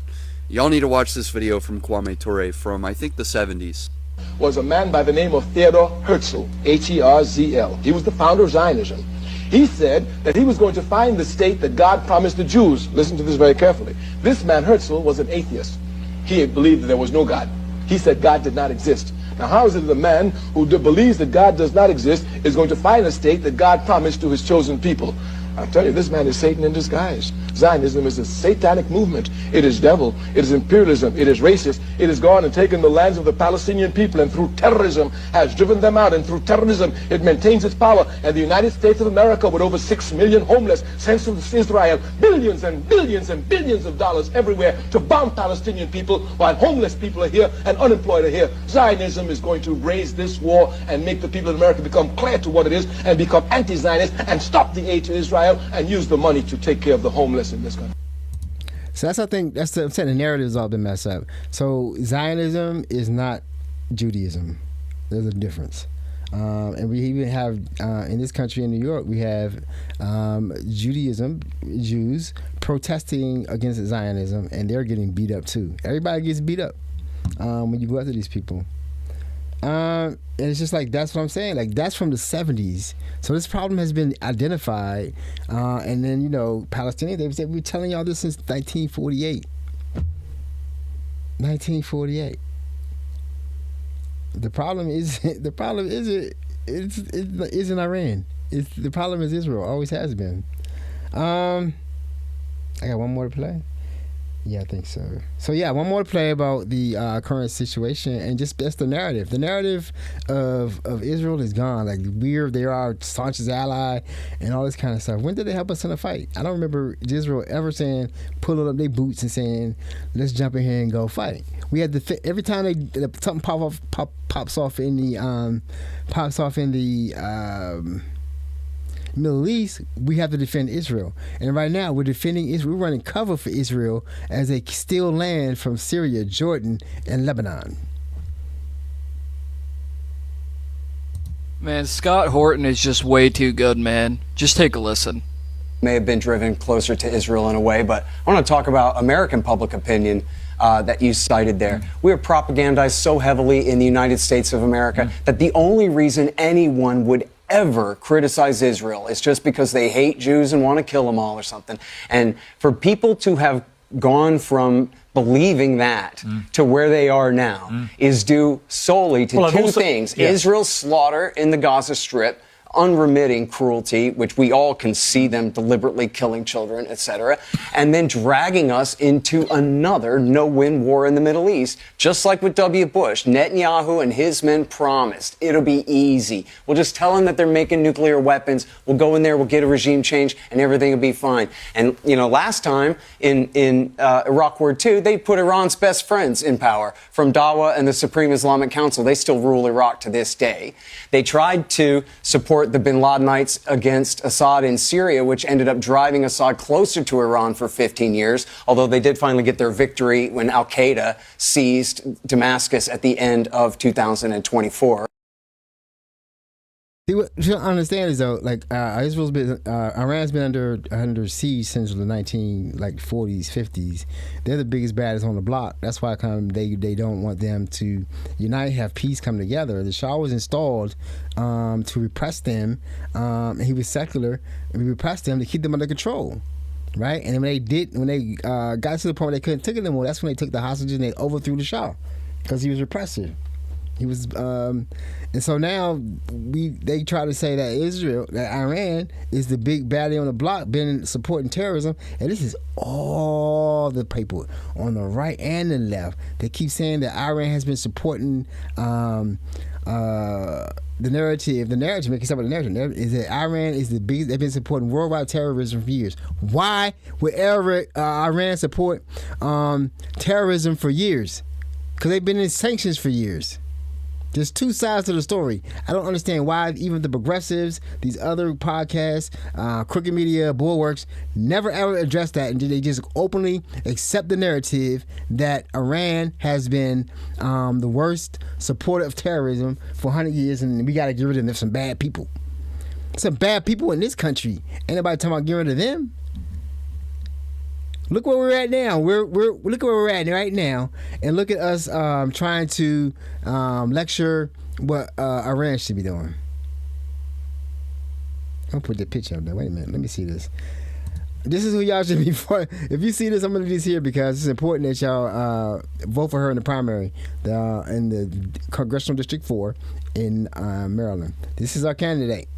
Y'all need to watch this video from Kwame Ture from, I think, the 70s. Was a man by the name of Theodor Herzl, H-E-R-Z-L. He was the founder of Zionism. He said that he was going to find the state that God promised the Jews. Listen to this very carefully. This man, Herzl, was an atheist. He believed that there was no God. He said God did not exist. Now, how is it that a man who believes that God does not exist is going to find a state that God promised to his chosen people? I tell you, this man is Satan in disguise. Zionism is a satanic movement. It is devil. It is imperialism. It is racist. It has gone and taken the lands of the Palestinian people and through terrorism has driven them out. And through terrorism, it maintains its power. And the United States of America, with over 6 million homeless, sends to Israel billions and billions and billions of dollars everywhere to bomb Palestinian people while homeless people are here and unemployed are here. Zionism is going to raise this war and make the people of America become clear to what it is and become anti-Zionist and stop the aid to Israel and use the money to take care of the homeless in this country. So I'm saying the narrative's all been messed up. So Zionism is not Judaism. There's a difference. And we even have, in this country in New York, we have Jews protesting against Zionism, and they're getting beat up too. Everybody gets beat up when you go after these people. And it's just like, that's what I'm saying. Like, that's from the 70s. So this problem has been identified. And then, Palestinians, they said, we're telling y'all this since 1948. 1948. The problem isn't Iran. The problem is Israel. Always has been. I got one more to play. Yeah, I think so. So yeah, one more to play about the current situation, and just that's the narrative. The narrative of Israel is gone. Like, they are our staunchest ally and all this kind of stuff. When did they help us in a fight? I don't remember Israel ever saying, pulling up their boots and saying, let's jump in here and go fight. We had every time something pops off in the Middle East, we have to defend Israel. And right now, we're defending Israel. We're running cover for Israel as they steal land from Syria, Jordan, and Lebanon. Man, Scott Horton is just way too good, man. Just take a listen. May have been driven closer to Israel in a way, but I want to talk about American public opinion that you cited there. We are propagandized so heavily in the United States of America that the only reason anyone would ever criticize Israel is just because they hate Jews and want to kill them all or something. And for people to have gone from believing that to where they are now is due solely to two things. Yeah. Israel's slaughter in the Gaza Strip, unremitting cruelty, which we all can see them deliberately killing children, etc., and then dragging us into another no-win war in the Middle East, just like with W. Bush. Netanyahu and his men promised it'll be easy. We'll just tell them that they're making nuclear weapons. We'll go in there, we'll get a regime change, and everything will be fine. And, last time in Iraq War II, they put Iran's best friends in power from Dawa and the Supreme Islamic Council. They still rule Iraq to this day. They tried to support the bin Ladenites against Assad in Syria, which ended up driving Assad closer to Iran for 15 years, although they did finally get their victory when al-Qaeda seized Damascus at the end of 2024. See, what you don't understand is, though, like, Iran's been under siege since the 40s, 50s. They're the biggest baddest on the block. That's why they don't want them to unite, have peace, come together. The Shah was installed to repress them. And he was secular. And we repressed them to keep them under control. Right? And then when they got to the point where they couldn't take it anymore, that's when they took the hostages and they overthrew the Shah because he was repressive. He was, and so now they try to say that Iran is the big baddie on the block, been supporting terrorism, and this is all the people on the right and the left. They keep saying that Iran has been supporting the narrative. The narrative, make it up with the narrative, is that Iran is the biggest. They've been supporting worldwide terrorism for years. Why would Iran support terrorism for years? Because they've been in sanctions for years. There's two sides to the story. I don't understand why even the progressives, these other podcasts, Crooked Media, Bulwarks, never ever address that, and they just openly accept the narrative that Iran has been the worst supporter of terrorism for 100 years, and we got to get rid of them. There's some bad people. Some bad people in this country. Ain't nobody talking about getting rid of them. Look where we're at now. Look where we're at right now, and look at us trying to lecture what Iran should be doing. I'll put the picture up there. Wait a minute. Let me see this. This is who y'all should be for. If you see this, I'm gonna do this here because it's important that y'all vote for her in the primary, in the Congressional District 4 in Maryland. This is our candidate.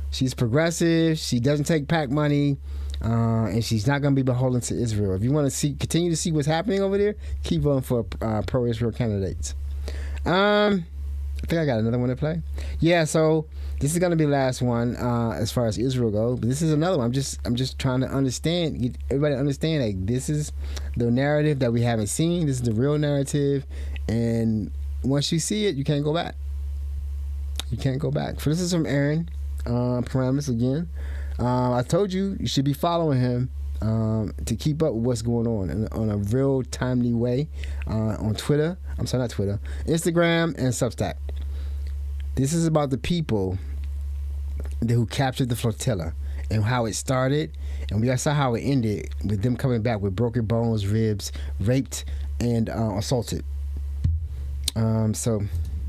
She's progressive. She doesn't take PAC money. And she's not going to be beholden to Israel. If you want to continue to see what's happening over there, keep voting for pro-Israel candidates. I think I got another one to play. Yeah, so this is going to be the last one as far as Israel goes. But this is another one. I'm just trying to understand, get everybody to understand that this is the narrative that we haven't seen. This is the real narrative, and once you see it, you can't go back. You can't go back. So this is from Aaron Primaries again. I told you should be following him to keep up with what's going on a real timely way on Twitter. I'm sorry, not Twitter, Instagram and Substack. This is about the people who captured the flotilla and how it started, and we saw how it ended with them coming back with broken bones, ribs, raped, and assaulted.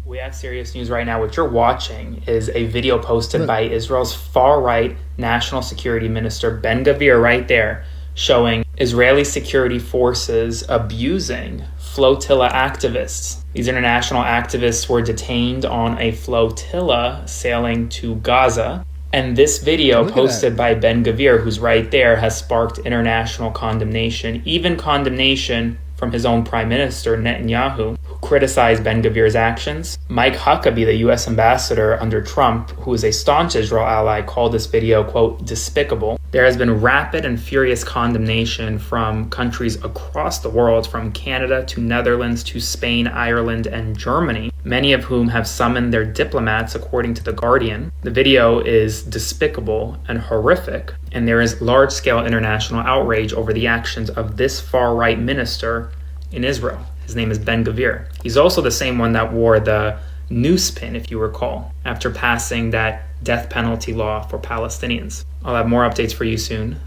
We have serious news right now. What you're watching is a video posted by Israel's far-right National Security Minister Ben-Gvir right there, showing Israeli security forces abusing flotilla activists. These international activists were detained on a flotilla sailing to Gaza. And this video posted by Ben-Gvir, who's right there, has sparked international condemnation, even condemnation from his own Prime Minister, Netanyahu, who criticized Ben-Gvir's actions. Mike Huckabee, the U.S. ambassador under Trump, who is a staunch Israel ally, called this video, quote, despicable. There has been rapid and furious condemnation from countries across the world, from Canada to Netherlands to Spain, Ireland, and Germany, many of whom have summoned their diplomats, according to The Guardian. The video is despicable and horrific, and there is large-scale international outrage over the actions of this far-right minister in Israel. His name is Ben-Gvir. He's also the same one that wore the noose pin, if you recall, after passing that death penalty law for Palestinians. I'll have more updates for you soon.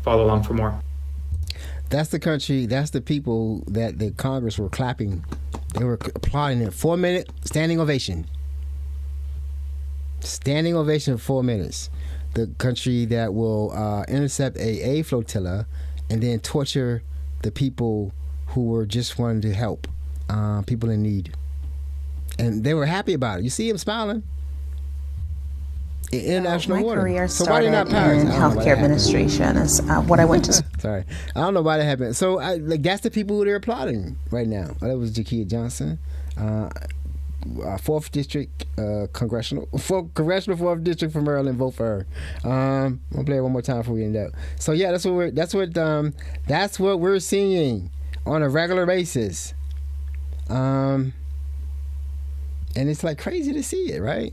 Follow along for more. That's the country, that's the people that the Congress were clapping. They were applauding it. 4-minute standing ovation. Standing ovation for 4 minutes. The country that will intercept a flotilla and then torture the people who were just wanting to help people in need. And they were happy about it. You see them smiling. International water. My career so why started in healthcare administration. Is what I went to. Sorry, I don't know why that happened. So that's the people who they're applauding right now. That was Jakeya Johnson, 4th District Congressional 4th District from Maryland. Vote for her. I'm gonna play it one more time before we end up. So yeah, that's what we're seeing on a regular basis. And it's like crazy to see it, right?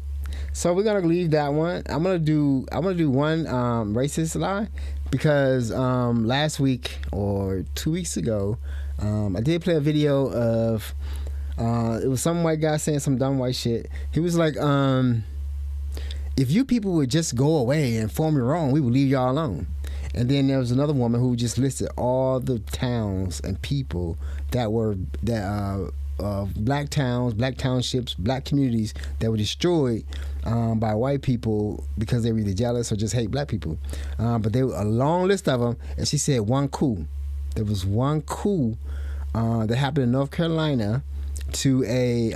So we're gonna leave that one. I'm gonna do one racist lie because last week or 2 weeks ago, I did play a video of it was some white guy saying some dumb white shit. He was like, if you people would just go away and form your own, we would leave y'all alone. And then there was another woman who just listed all the towns and people that were black towns, black townships, black communities that were destroyed by white people because they were either jealous or just hate black people. But there were a long list of them, and she said one coup. There was one coup that happened in North Carolina to a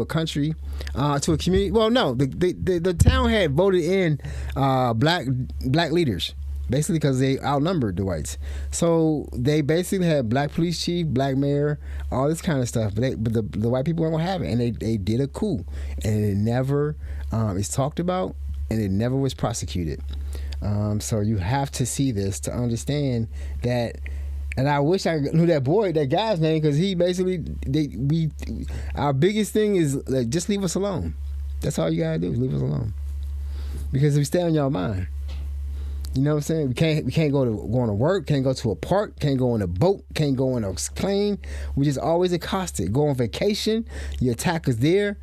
country, to a community. Well, no, the town had voted in black leaders. Basically because they outnumbered the whites. So they basically had black police chief, black mayor, all this kind of stuff. But the white people weren't going to have it. And they did a coup. And it never is talked about, and it never was prosecuted. So you have to see this to understand that And I wish I knew that guy's name, because he basically, our biggest thing is like, just leave us alone. That's all you gotta do, leave us alone. Because if we stay on your mind, you know what I'm saying? We can't go on to work, can't go to a park, can't go on a boat, can't go on a plane. We just always accosted. Go on vacation, your attack is there.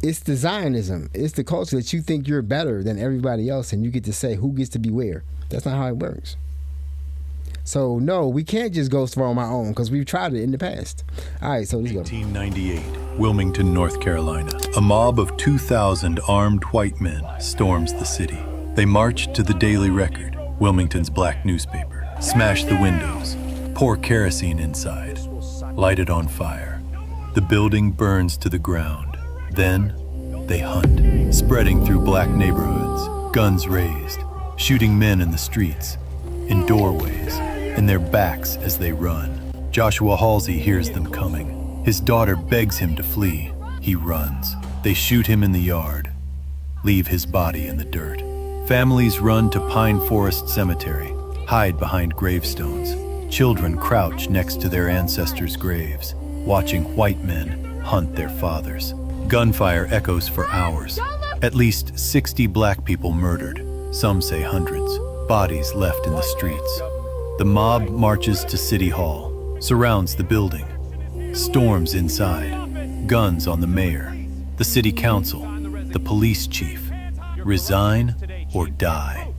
It's the Zionism. It's the culture that you think you're better than everybody else, and you get to say who gets to be where. That's not how it works. So no, we can't just go for on our own, because we've tried it in the past. All right, so let's go. 1898, Wilmington, North Carolina. A mob of 2,000 armed white men storms the city. They march to the Daily Record, Wilmington's black newspaper, smash the windows, pour kerosene inside, light it on fire. The building burns to the ground. Then they hunt, spreading through black neighborhoods, guns raised, shooting men in the streets, in doorways, in their backs as they run. Joshua Halsey hears them coming. His daughter begs him to flee. He runs. They shoot him in the yard, leave his body in the dirt. Families run to Pine Forest Cemetery, hide behind gravestones. Children crouch next to their ancestors' graves, watching white men hunt their fathers. Gunfire echoes for hours. At least 60 black people murdered, some say hundreds, bodies left in the streets. The mob marches to City Hall, surrounds the building, storms inside, guns on the mayor, the city council, the police chief. Resign or die.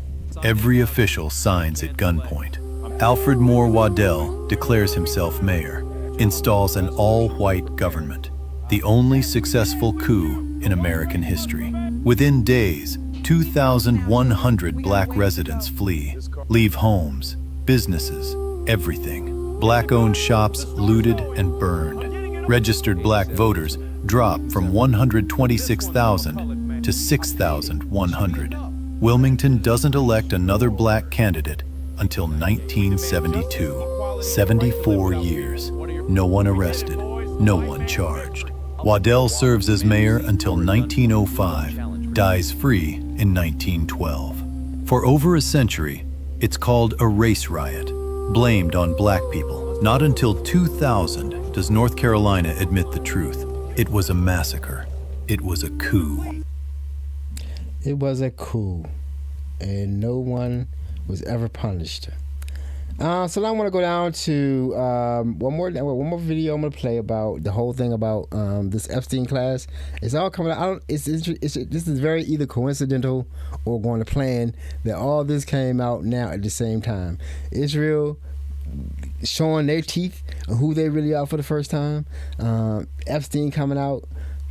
Every official signs at gunpoint. Alfred Moore Waddell declares himself mayor, installs an all-white government, the only successful coup in American history. Within days, 2,100 black residents flee, leave homes, businesses, everything. Black-owned shops looted and burned. Registered black voters drop from 126,000 to 6,100. Wilmington doesn't elect another black candidate until 1972. 74 years. No one arrested, no one charged. Waddell serves as mayor until 1905, dies free in 1912. For over a century, it's called a race riot, blamed on black people. Not until 2000 does North Carolina admit the truth. It was a massacre. It was a coup. It was a coup, and no one was ever punished. So now I want to go down to one more video I'm going to play about the whole thing about this Epstein class. It's all coming out. This is very either coincidental or going to plan that all this came out now at the same time. Israel showing their teeth and who they really are for the first time. Epstein coming out.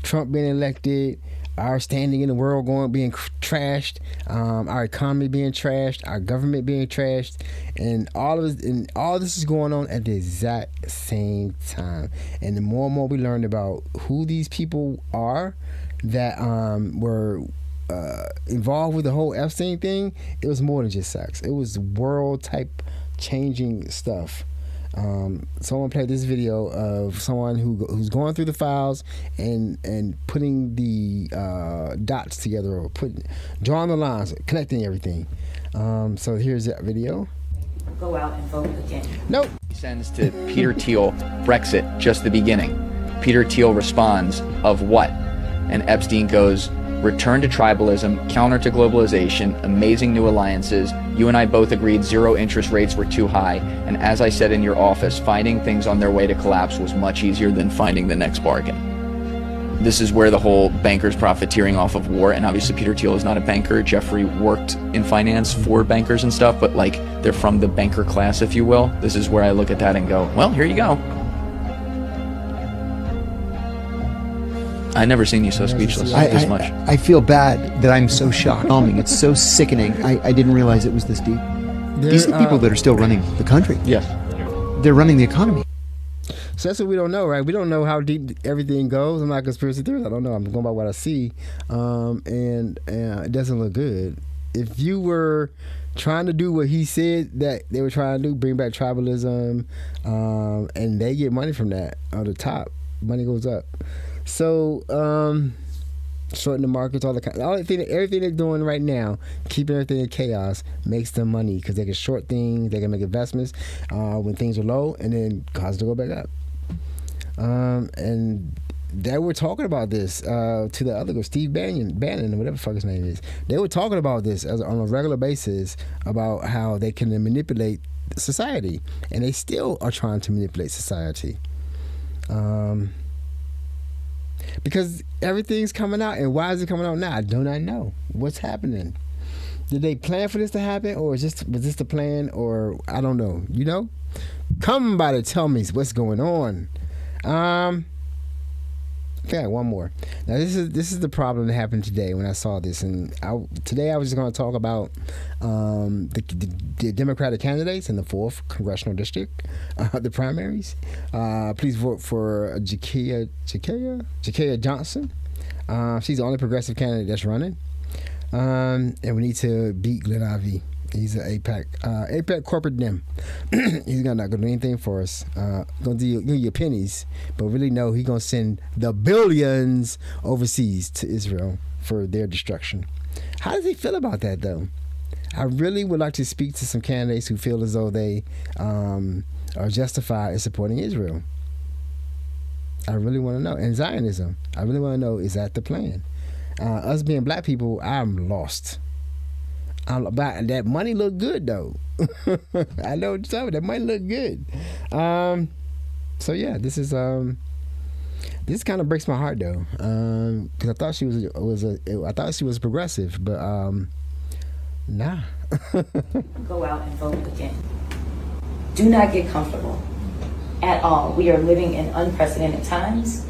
Trump being elected. Our standing in the world being trashed, our economy being trashed, our government being trashed, and all this is going on at the exact same time. And the more and more we learned about who these people are that were involved with the whole Epstein thing, it was more than just sex. It was world type changing stuff. So I'm gonna play this video of someone who's going through the files and putting the dots together, or drawing the lines, connecting everything. So here's that video. Go out and vote again. Nope. He sends to Peter Thiel, Brexit, just the beginning. Peter Thiel responds, of what? And Epstein goes, return to tribalism, counter to globalization, amazing new alliances. You and I both agreed zero interest rates were too high. And as I said in your office, finding things on their way to collapse was much easier than finding the next bargain. This is where the whole bankers profiteering off of war, and obviously Peter Thiel is not a banker. Jeffrey worked in finance for bankers and stuff, but like they're from the banker class, if you will. This is where I look at that and go, well, here you go. I've never seen you so speechless this much. I feel bad that I'm so shocked. It's so sickening. I didn't realize it was this deep. These are the people that are still running the country. Yes. They're running the economy. So that's what we don't know, right? We don't know how deep everything goes. I'm not a conspiracy theorist. I don't know. I'm going by what I see. And it doesn't look good. If you were trying to do what he said that they were trying to do, bring back tribalism, and they get money from that on the top, money goes up. So shorting the markets, everything they're doing right now, keeping everything in chaos, makes them money because they can short things, they can make investments when things are low, and then cause it to go back up. And they were talking about this to the other guy, Steve Bannon, or whatever the fuck his name is. They were talking about this on a regular basis about how they can manipulate society, and they still are trying to manipulate society. Because everything's coming out, and why is it coming out now? I do not know what's happening. Did they plan for this to happen, or was this the plan, or I don't know? You know, come by to tell me what's going on. Okay, one more. Now this is the problem that happened today when I saw this, and today I was just going to talk about the Democratic candidates in the 4th Congressional District, the primaries. Please vote for Jakeya Johnson. She's the only progressive candidate that's running, and we need to beat Glen Ivey. He's an AIPAC corporate Dem. He's not gonna do anything for us. Gonna give you pennies, but really no, he's gonna send the billions overseas to Israel for their destruction. How does he feel about that, though? I really would like to speak to some candidates who feel as though they are justified in supporting Israel. I really want to know. And Zionism, I really want to know, is that the plan? Us being black people, I'm lost. That money look good though. I know what you're talking about. That money look good. So yeah, this kind of breaks my heart though, because I thought she was progressive, but nah. Go out and vote again. Do not get comfortable at all. We are living in unprecedented times,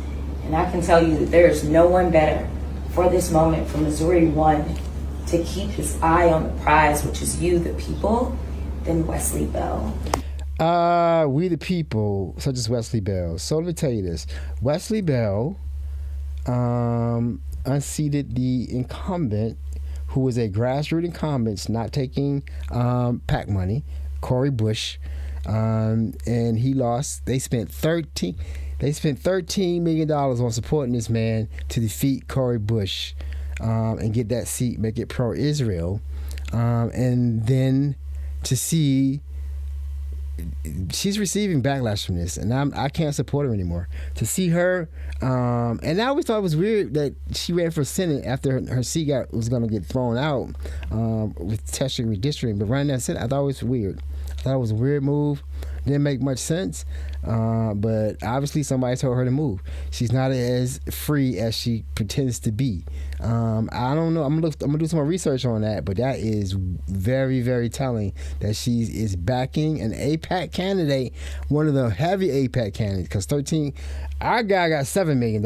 and I can tell you that there is no one better for this moment for Missouri 1 to keep his eye on the prize, which is you, the people, than Wesley Bell. We the people, such as Wesley Bell. So let me tell you this. Wesley Bell unseated the incumbent, who was a grassroots incumbent, not taking PAC money, Cori Bush, and he lost. They spent $13 million on supporting this man to defeat Cori Bush. And get that seat, make it pro-Israel, and then to see she's receiving backlash from this, and I can't support her anymore. To see her, and I always thought it was weird that she ran for Senate after her seat was going to get thrown out with textual redistricting, but running that Senate, I thought it was weird. I thought it was a weird move. Didn't make much sense, but obviously somebody told her to move. She's not as free as she pretends to be. I don't know. I'm gonna do some more research on that, but that is very, very telling that she is backing an AIPAC candidate, one of the heavy AIPAC candidates. Because our guy got $7 million.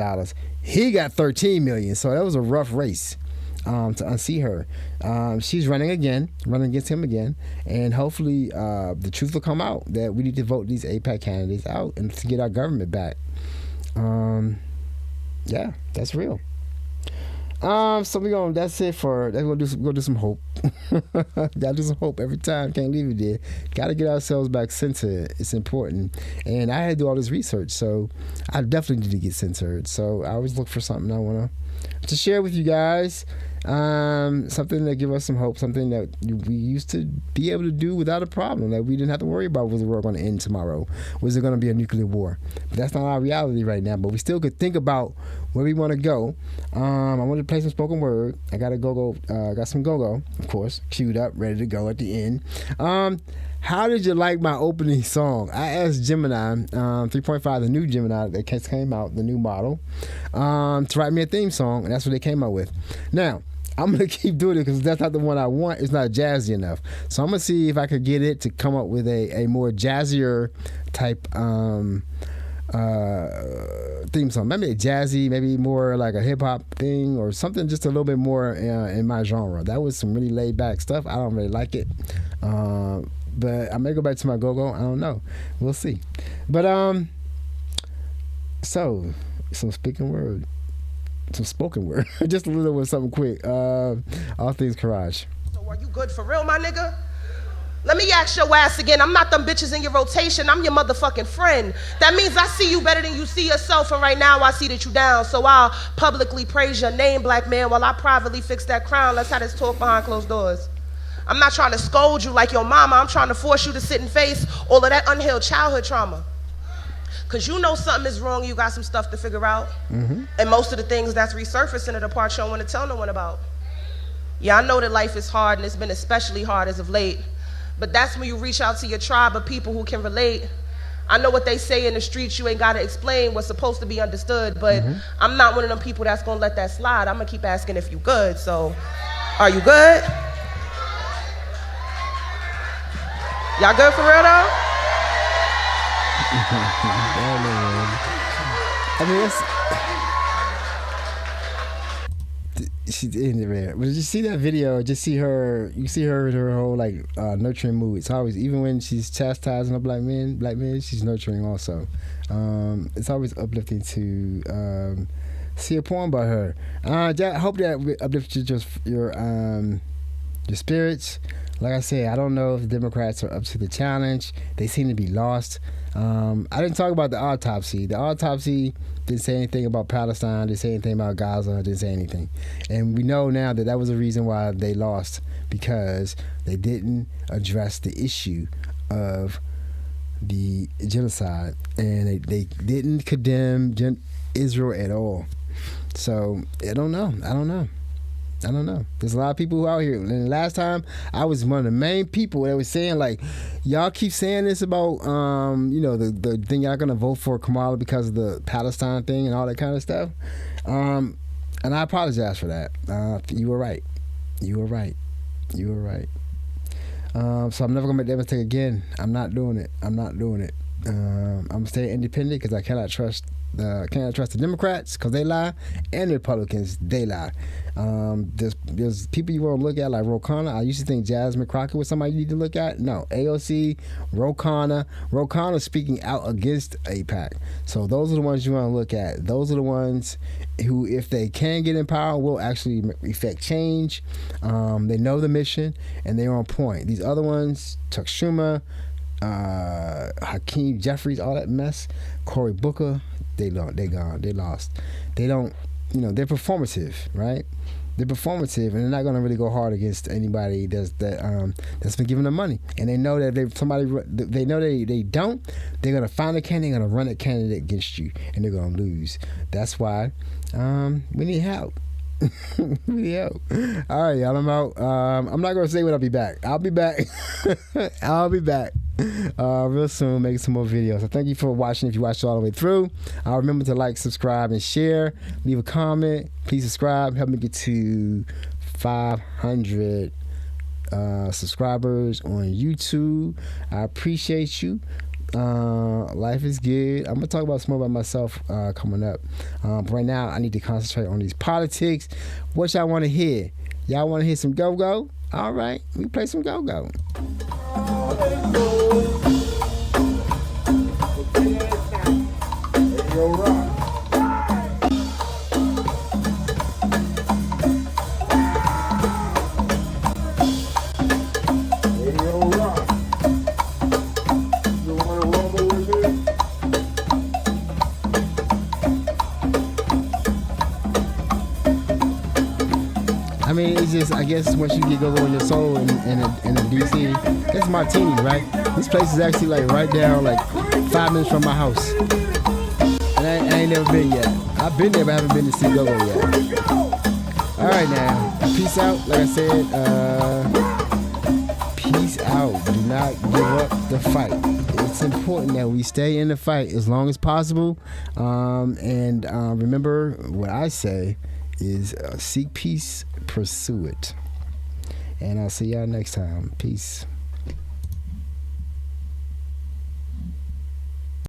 He got $13 million. So that was a rough race. To unseat her. She's running against him again, and hopefully the truth will come out that we need to vote these AIPAC candidates out and to get our government back. Yeah, that's real. So that's it for we'll do some hope. Gotta do some hope every time, can't leave it there. Gotta get ourselves back centered. It's important. And I had to do all this research, so I definitely need to get centered. So I always look for something I want to share with you guys, something that give us some hope, something that we used to be able to do without a problem, that we didn't have to worry about. Was the world going to end tomorrow? Was there going to be a nuclear war? But that's not our reality right now, but we still could think about where we want to go. I want to play some spoken word. I got some go-go, of course, queued up, ready to go at the end. How did you like my opening song? I asked Gemini 3.5, the new Gemini that came out, the new model, to write me a theme song, and that's what they came out with. Now, I'm going to keep doing it because that's not the one I want. It's not jazzy enough. So I'm going to see if I could get it to come up with a more jazzier type theme song. Maybe a jazzy, maybe more like a hip-hop thing or something just a little bit more in my genre. That was some really laid-back stuff. I don't really like it. But I may go back to my go-go. I don't know. We'll see. But so some spoken word. Just a little bit, something quick. All things Courage. So are you good for real, my nigga? Let me ask your ass again. I'm not them bitches in your rotation. I'm your motherfucking friend. That means I see you better than you see yourself, and right now I see that you down. So I'll publicly praise your name, black man, while I privately fix that crown. Let's have this talk behind closed doors. I'm not trying to scold you like your mama. I'm trying to force you to sit and face all of that unhealed childhood trauma. Because you know something is wrong, you got some stuff to figure out. And most of the things that's resurfacing are the parts you don't want to tell no one about. Yeah, I know that life is hard, and it's been especially hard as of late. But that's when you reach out to your tribe of people who can relate. I know what they say in the streets, you ain't got to explain what's supposed to be understood, but I'm not one of them people that's going to let that slide. I'm going to keep asking if you good. So, are you good? Y'all good for real though? I mean, she's in there. But you see that video, just see her, you see her in her whole like nurturing mood. It's always, even when she's chastising a black men, she's nurturing also. It's always uplifting to see a poem by her. I hope that uplifts your spirits. Like I said, I don't know if the Democrats are up to the challenge. They seem to be lost. I didn't talk about the autopsy. The autopsy didn't say anything about Palestine, didn't say anything about Gaza, didn't say anything. And we know now that was the reason why they lost, because they didn't address the issue of the genocide, and they didn't condemn Israel at all. So I don't know. There's a lot of people who out here. And last time, I was one of the main people that was saying, like, y'all keep saying this about, the thing y'all gonna vote for Kamala because of the Palestine thing and all that kind of stuff. And I apologize for that. You were right. So I'm never gonna make that mistake again. I'm not doing it. I'm staying independent because I cannot trust the Democrats because they lie, and the Republicans, they lie. There's people you want to look at like Ro Khanna. I used to think Jasmine Crockett was somebody you need to look at. No, AOC, Ro Khanna speaking out against AIPAC. So those are the ones you want to look at. Those are the ones who, if they can get in power, will actually effect change. They know the mission and they're on point. These other ones, Chuck Schumer, Hakeem Jeffries, all that mess, Cory Booker, they gone, they lost. They don't, they're performative, right? They're performative, and they're not going to really go hard against anybody that's been giving them money. And they know that they know they don't. They're going to find a candidate, they're going to run a candidate against you, and they're going to lose. That's why we need help. We need help. All right, y'all. I'm out. I'm not going to say when I'll be back. I'll be back. I'll be back real soon, making some more videos. So thank you for watching. If you watched all the way through, remember to like, subscribe, and share. Leave a comment. Please subscribe. Help me get to 500 subscribers on YouTube. I appreciate you. Life is good. I'm gonna talk about some more about myself coming up. But right now, I need to concentrate on these politics. What y'all want to hear? Y'all want to hear some go-go? All right, we play some go-go. I mean, it's just, I guess once you get go-go in your soul in the DC, it's Martini, right? This place is actually like right down, like 5 minutes from my house. And I ain't never been yet. I've been there, but I haven't been to see go-go yet. All right, now, peace out. Like I said, peace out. Do not give up the fight. It's important that we stay in the fight as long as possible. And remember what I say is seek peace, pursue it. And I'll see y'all next time. Peace.